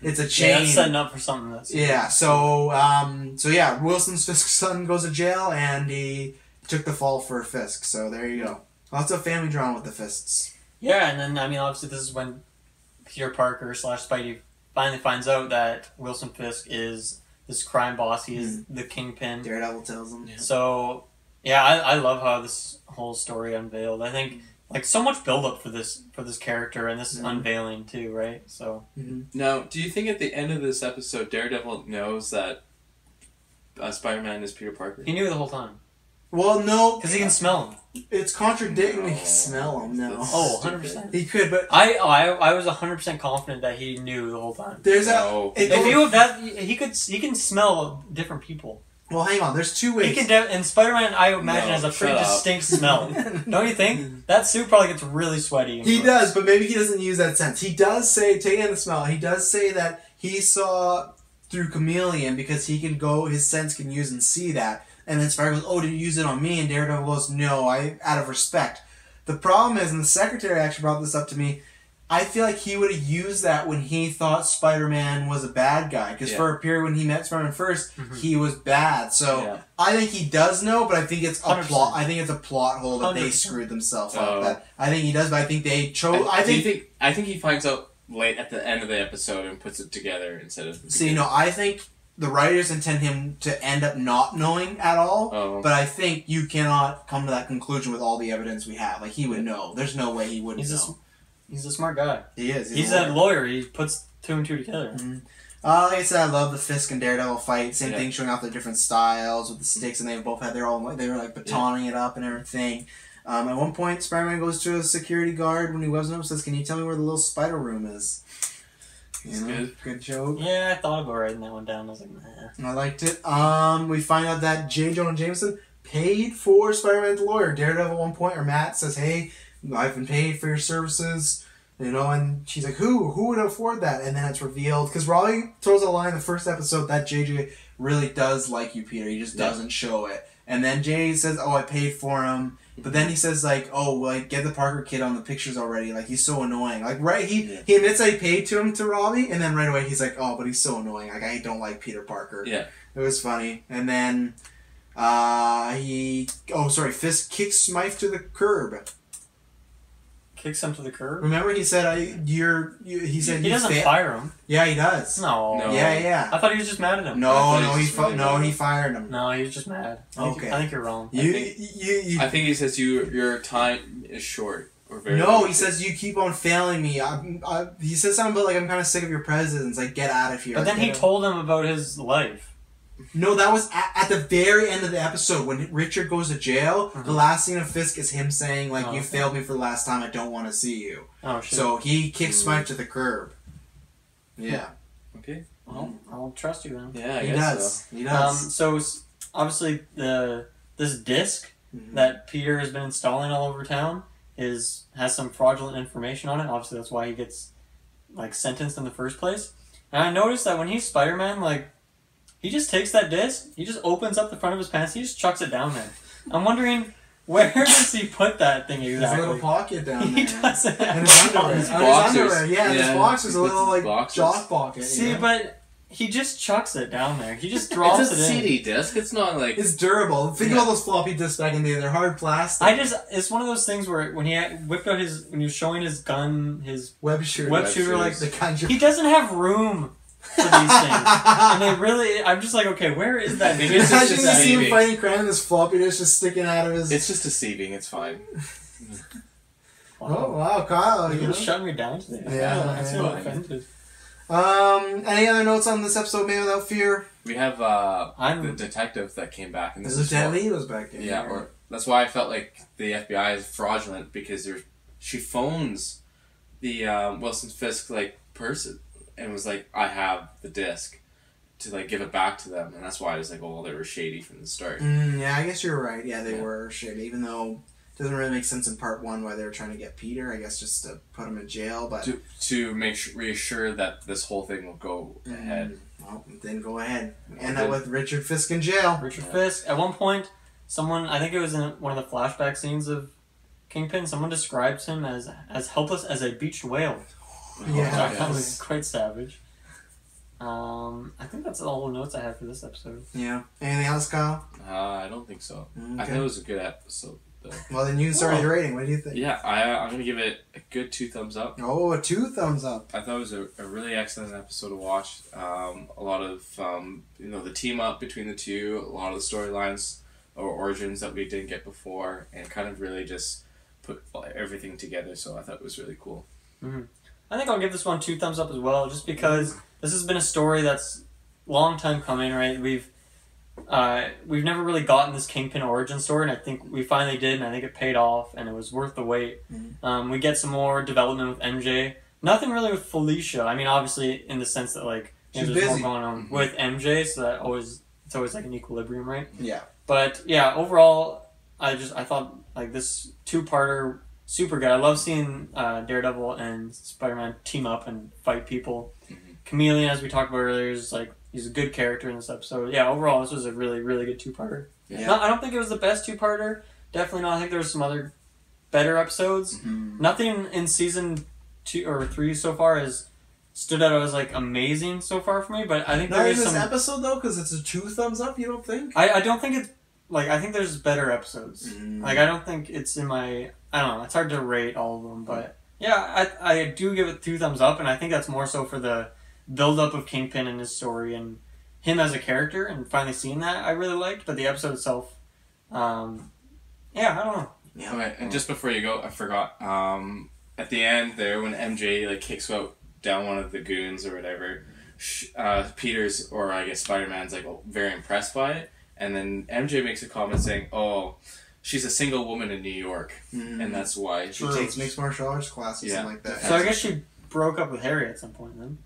[SPEAKER 1] it's a chain.
[SPEAKER 2] Yeah, that's setting up for something that's...
[SPEAKER 1] Yeah, so Wilson Fisk's son goes to jail, and he took the fall for Fisk. So there you go. Lots of family drama with the Fists.
[SPEAKER 2] Yeah, and then, I mean, obviously this is when Peter Parker / Spidey finally finds out that Wilson Fisk is this crime boss. He is the Kingpin.
[SPEAKER 1] Daredevil tells him.
[SPEAKER 2] Yeah. So, yeah, I love how this whole story unveiled. I think, like, so much build-up for this character and this unveiling, too, right? So.
[SPEAKER 3] Now, do you think at the end of this episode, Daredevil knows that Spider-Man is Peter Parker?
[SPEAKER 2] He knew the whole time.
[SPEAKER 1] Well, no.
[SPEAKER 2] Because he can smell him.
[SPEAKER 1] It's contradicting. He smell him, no.
[SPEAKER 2] Oh, 100%.
[SPEAKER 1] He could, but...
[SPEAKER 2] I was 100% confident that he knew the whole time.
[SPEAKER 1] There's
[SPEAKER 2] if you have that, he can smell different people.
[SPEAKER 1] Well, hang on. There's two ways.
[SPEAKER 2] He can and Spider-Man, I imagine, has a pretty distinct smell. Don't you think? That suit probably gets really sweaty.
[SPEAKER 1] He does, but maybe he doesn't use that sense. He does say, taking the smell, he does say that he saw through Chameleon because he can go, his sense can use and see that. And then Spider goes, oh, did you use it on me? And Daredevil goes, no, out of respect. The problem is, and the secretary actually brought this up to me, I feel like he would have used that when he thought Spider-Man was a bad guy. Because for a period when he met Spider-Man first, he was bad. So I think he does know, but I think it's a plot. I think it's a plot hole that 100%. They screwed themselves up. That I think he does, but I think they chose.
[SPEAKER 3] I think he finds out late at the end of the episode and puts it together instead of.
[SPEAKER 1] See, no, I think the writers intend him to end up not knowing at all. But I think you cannot come to that conclusion with all the evidence we have. Like he would know. There's no way he wouldn't know.
[SPEAKER 2] He's a smart guy.
[SPEAKER 1] He is.
[SPEAKER 2] He's a lawyer. He puts 2 and 2 together.
[SPEAKER 1] Like I said, I love the Fisk and Daredevil fight. Same thing, showing off their different styles with the sticks, and they both had their own. They were like batoning it up and everything. At one point, Spider-Man goes to a security guard when he webs him up and says, "Can you tell me where the little spider room is?" Good joke.
[SPEAKER 2] Yeah, I thought about writing that one down. I was like, nah.
[SPEAKER 1] I liked it. We find out that J. Jonah Jameson paid for Spider-Man's lawyer. Daredevil at one point, or Matt says, "Hey, I've been paid for your services." And she's like, who would afford that? And then it's revealed, because Raleigh throws a line in the first episode that JJ really does like you, Peter. He just doesn't show it. And then Jay says, oh, I paid for him. But then he says, like, oh, like, get the Parker kid on the pictures already. Like, he's so annoying. Like, right, he admits that he paid to Robbie, and then right away he's like, oh, but he's so annoying. Like, I don't like Peter Parker.
[SPEAKER 3] Yeah.
[SPEAKER 1] It was funny. And then, Fisk kicks Smythe to the curb.
[SPEAKER 2] Kicks him to the curb?
[SPEAKER 1] Remember he said, he
[SPEAKER 2] doesn't fire him.
[SPEAKER 1] Yeah, he does.
[SPEAKER 2] No.
[SPEAKER 1] Yeah.
[SPEAKER 2] I thought he was just mad at him.
[SPEAKER 1] He fired him.
[SPEAKER 2] No, he was just mad. I think you're wrong.
[SPEAKER 3] I think he says your time is short. Or very
[SPEAKER 1] limited. He says you keep on failing me. He says something about, like, I'm kind of sick of your presence. Like, get out of here.
[SPEAKER 2] But then he told him about his life.
[SPEAKER 1] No, that was at the very end of the episode when Richard goes to jail. The last scene of Fisk is him saying, like, you failed me for the last time. I don't want to see you. Oh, shit. So he kicks Smythe to the curb. Yeah.
[SPEAKER 2] Okay. Well, I'll trust you then.
[SPEAKER 3] Yeah, I guess
[SPEAKER 1] so. He does.
[SPEAKER 2] So obviously this disc that Peter has been installing all over town has some fraudulent information on it. Obviously, that's why he gets, like, sentenced in the first place. And I noticed that when he's Spider-Man, like, he just takes that disc, he just opens up the front of his pants, he just chucks it down there. I'm wondering, where does he put that thing exactly?
[SPEAKER 1] His little pocket down there.
[SPEAKER 2] He does it.
[SPEAKER 1] And his underwear. His underwear. Yeah, his boxers, a little, like, jock pocket.
[SPEAKER 2] See, but he just chucks it down there. He just drops it in.
[SPEAKER 3] It's a CD disc. It's not like...
[SPEAKER 1] It's durable. Think of all those floppy discs back in the day. They're hard plastic.
[SPEAKER 2] It's one of those things where when he whipped out when he was showing his gun, his
[SPEAKER 1] web shooter,
[SPEAKER 2] like, he doesn't have room for these things. And they really, I'm just like, okay, where is that?
[SPEAKER 1] Maybe it's just you see him fighting crime and this floppy disk just sticking out of his...
[SPEAKER 3] It's just deceiving, it's fine.
[SPEAKER 1] Oh, wow, Kyle.
[SPEAKER 2] You're shutting me down today. Yeah, I feel offended.
[SPEAKER 1] Any other notes on this episode, Man Without Fear?
[SPEAKER 3] We have the detective that came back. And
[SPEAKER 1] this is Lieutenant Lee was back in.
[SPEAKER 3] Yeah, or that's why I felt like the FBI is fraudulent, because she phones the Wilson Fisk, like, person and was like, I have the disc, to, like, give it back to them. And that's why I was like, oh, well, they were shady from the start.
[SPEAKER 1] Yeah, I guess you're right. Yeah, they were shady, even though it doesn't really make sense in part one why they were trying to get Peter. I guess just to put him in jail, but
[SPEAKER 3] to reassure that this whole thing will go ahead.
[SPEAKER 1] Well, then go ahead. End up with Richard Fisk in jail.
[SPEAKER 2] Richard Fisk. At one point, someone, I think it was in one of the flashback scenes of Kingpin, someone describes him as helpless as a beached whale.
[SPEAKER 1] Yeah,
[SPEAKER 2] that was quite savage. I think that's all the notes I had for this episode.
[SPEAKER 1] Yeah. Anything else, Kyle?
[SPEAKER 3] I don't think so.
[SPEAKER 1] Okay.
[SPEAKER 3] I thought it was a good episode, though.
[SPEAKER 1] Well, then you can start your rating. What do you think?
[SPEAKER 3] Yeah, I'm going to give it a good 2 thumbs up.
[SPEAKER 1] Oh, a 2 thumbs up.
[SPEAKER 3] I thought it was a really excellent episode to watch. A lot of, the team up between the two, a lot of the storylines or origins that we didn't get before, and kind of really just put everything together, so I thought it was really cool.
[SPEAKER 2] Mm-hmm. I think I'll give this one 2 thumbs up as well, just because this has been a story that's long time coming, right? We've never really gotten this Kingpin origin story, and I think we finally did, and I think it paid off, and it was worth the wait. Mm-hmm. We get some more development with MJ. Nothing really with Felicia. I mean, obviously, in the sense that, like, there's more going on with MJ, so it's always like an equilibrium, right?
[SPEAKER 1] Yeah.
[SPEAKER 2] But, yeah, overall, I thought, like, this 2-parter, super good. I love seeing Daredevil and Spider-Man team up and fight people. Mm-hmm. Chameleon, as we talked about earlier, is, like, he's a good character in this episode. Yeah, overall, this was a really, really good 2-parter. Yeah. I don't think it was the best 2-parter. Definitely not. I think there was some other better episodes. Mm-hmm. Nothing in season 2 or 3 so far has stood out as, like, amazing so far for me, but I think there is some...
[SPEAKER 1] Not in this episode, though, because it's a 2 thumbs up, you don't think?
[SPEAKER 2] I don't think it's... Like, I think there's better episodes. Mm. Like, I don't think it's in my... I don't know. It's hard to rate all of them, but... Yeah, I do give it 2 thumbs up, and I think that's more so for the build-up of Kingpin and his story and him as a character, and finally seeing that I really liked, but the episode itself... yeah, I don't know.
[SPEAKER 3] Yeah. Okay, and just before you go, I forgot. At the end there, when MJ, like, kicks out down one of the goons or whatever, Peter's, or I guess Spider-Man's, like, very impressed by it. And then MJ makes a comment saying, "Oh, she's a single woman in New York, and that's why
[SPEAKER 1] she takes mixed martial arts classes and like that."
[SPEAKER 2] So I guess she broke up with Harry at some point then.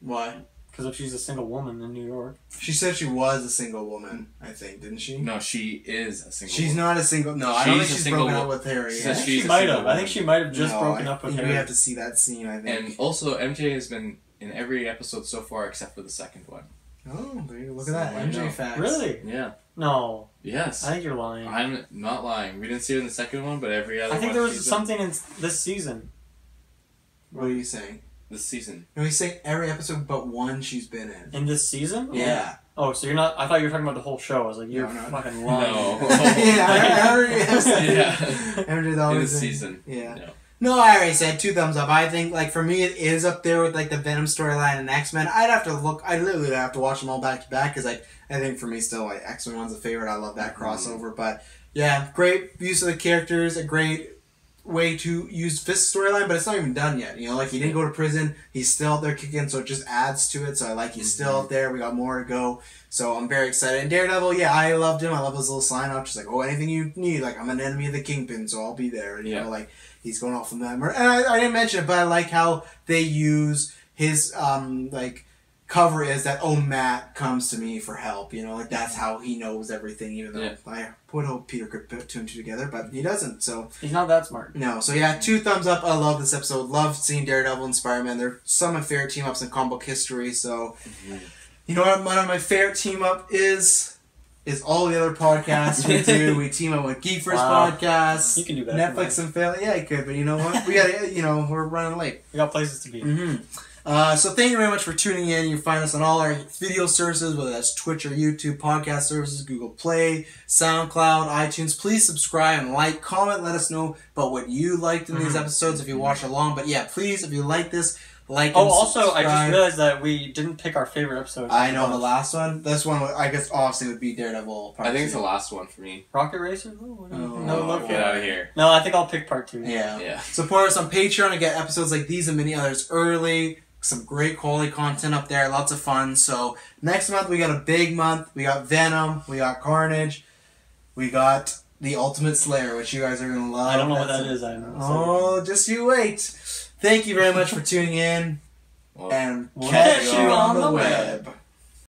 [SPEAKER 1] Why?
[SPEAKER 2] Because if she's a single woman in New York.
[SPEAKER 1] She said she was a single woman, I think, didn't she?
[SPEAKER 3] No, she is a single.
[SPEAKER 1] She's not a single. No, I don't think she's broken up with Harry.
[SPEAKER 2] She might have. I think she might have just broken up with Harry.
[SPEAKER 1] We have to see that scene, I think.
[SPEAKER 3] And also, MJ has been in every episode so far except for the second one.
[SPEAKER 1] Oh, there you go. Look at that. MJ facts.
[SPEAKER 2] Really?
[SPEAKER 3] Yeah.
[SPEAKER 2] No.
[SPEAKER 3] Yes.
[SPEAKER 2] I think you're lying.
[SPEAKER 3] I'm not lying. We didn't see her in the second one, but every other one.
[SPEAKER 2] I think there was something in this season.
[SPEAKER 1] What are you saying?
[SPEAKER 3] This season.
[SPEAKER 1] No, he's saying every episode but one she's been in.
[SPEAKER 2] In this season?
[SPEAKER 1] Yeah.
[SPEAKER 2] Oh, so you're not... I thought you were talking about the whole show. I was like, you're fucking lying.
[SPEAKER 3] No.
[SPEAKER 1] Yeah, I already have said
[SPEAKER 3] MJ's always in this season.
[SPEAKER 1] Yeah. No, I already said 2 thumbs up. I think, like, for me, it is up there with, like, the Venom storyline and X-Men. I'd have to look... I literally have to watch them all back to back, because, like, I think for me still, like, X-Men one's a favorite. I love that crossover. But, yeah, great use of the characters, a great way to use Fist's storyline, but it's not even done yet. You know, like, he didn't go to prison. He's still out there kicking, so it just adds to it. So I like he's still out there. We got more to go. So I'm very excited. And Daredevil, yeah, I loved him. I love his little sign up. Just like, oh, anything you need. Like, I'm an enemy of the Kingpin, so I'll be there. And, you know, like, he's going off from that. And I didn't mention it, but I like how they use his, like, cover is that, oh, Matt comes to me for help. You know, like, that's how he knows everything, even though I would hope Peter could put 2 and 2 together, but he doesn't, so...
[SPEAKER 2] He's not that smart.
[SPEAKER 1] No, so yeah, 2 thumbs up. I love this episode. Love seeing Daredevil and Spider-Man. They're some of my favorite team-ups in comic book history, so... You know what one of my favorite team-up is all the other podcasts we do. We team up with GeekVerse podcasts.
[SPEAKER 2] You can do that.
[SPEAKER 1] Netflix and Fail. Yeah, I could, but you know what? We got, you know, we're running late.
[SPEAKER 2] We got places to be.
[SPEAKER 1] So thank you very much for tuning in. You can find us on all our video services, whether that's Twitch or YouTube, podcast services, Google Play, SoundCloud, iTunes. Please subscribe and like, comment, let us know about what you liked in these episodes if you watch along. But yeah, please, if you like this, like and
[SPEAKER 2] also,
[SPEAKER 1] subscribe.
[SPEAKER 2] I just realized that we didn't pick our favorite episode.
[SPEAKER 1] I know, the last one. This one, I guess, obviously would be Daredevil.
[SPEAKER 3] I think it's the last one for me.
[SPEAKER 2] Rocket Racer? No,
[SPEAKER 3] get out of here.
[SPEAKER 2] No, I think I'll pick part 2.
[SPEAKER 1] Yeah. Support us on Patreon and get episodes like these and many others early. Some great quality content up there. Lots of fun. So, next month we got a big month. We got Venom. We got Carnage. We got The Ultimate Slayer, which you guys are going to love.
[SPEAKER 2] I don't know what that is.
[SPEAKER 1] Oh, just you wait. Thank you very much for tuning in.
[SPEAKER 2] And we'll catch you on the web.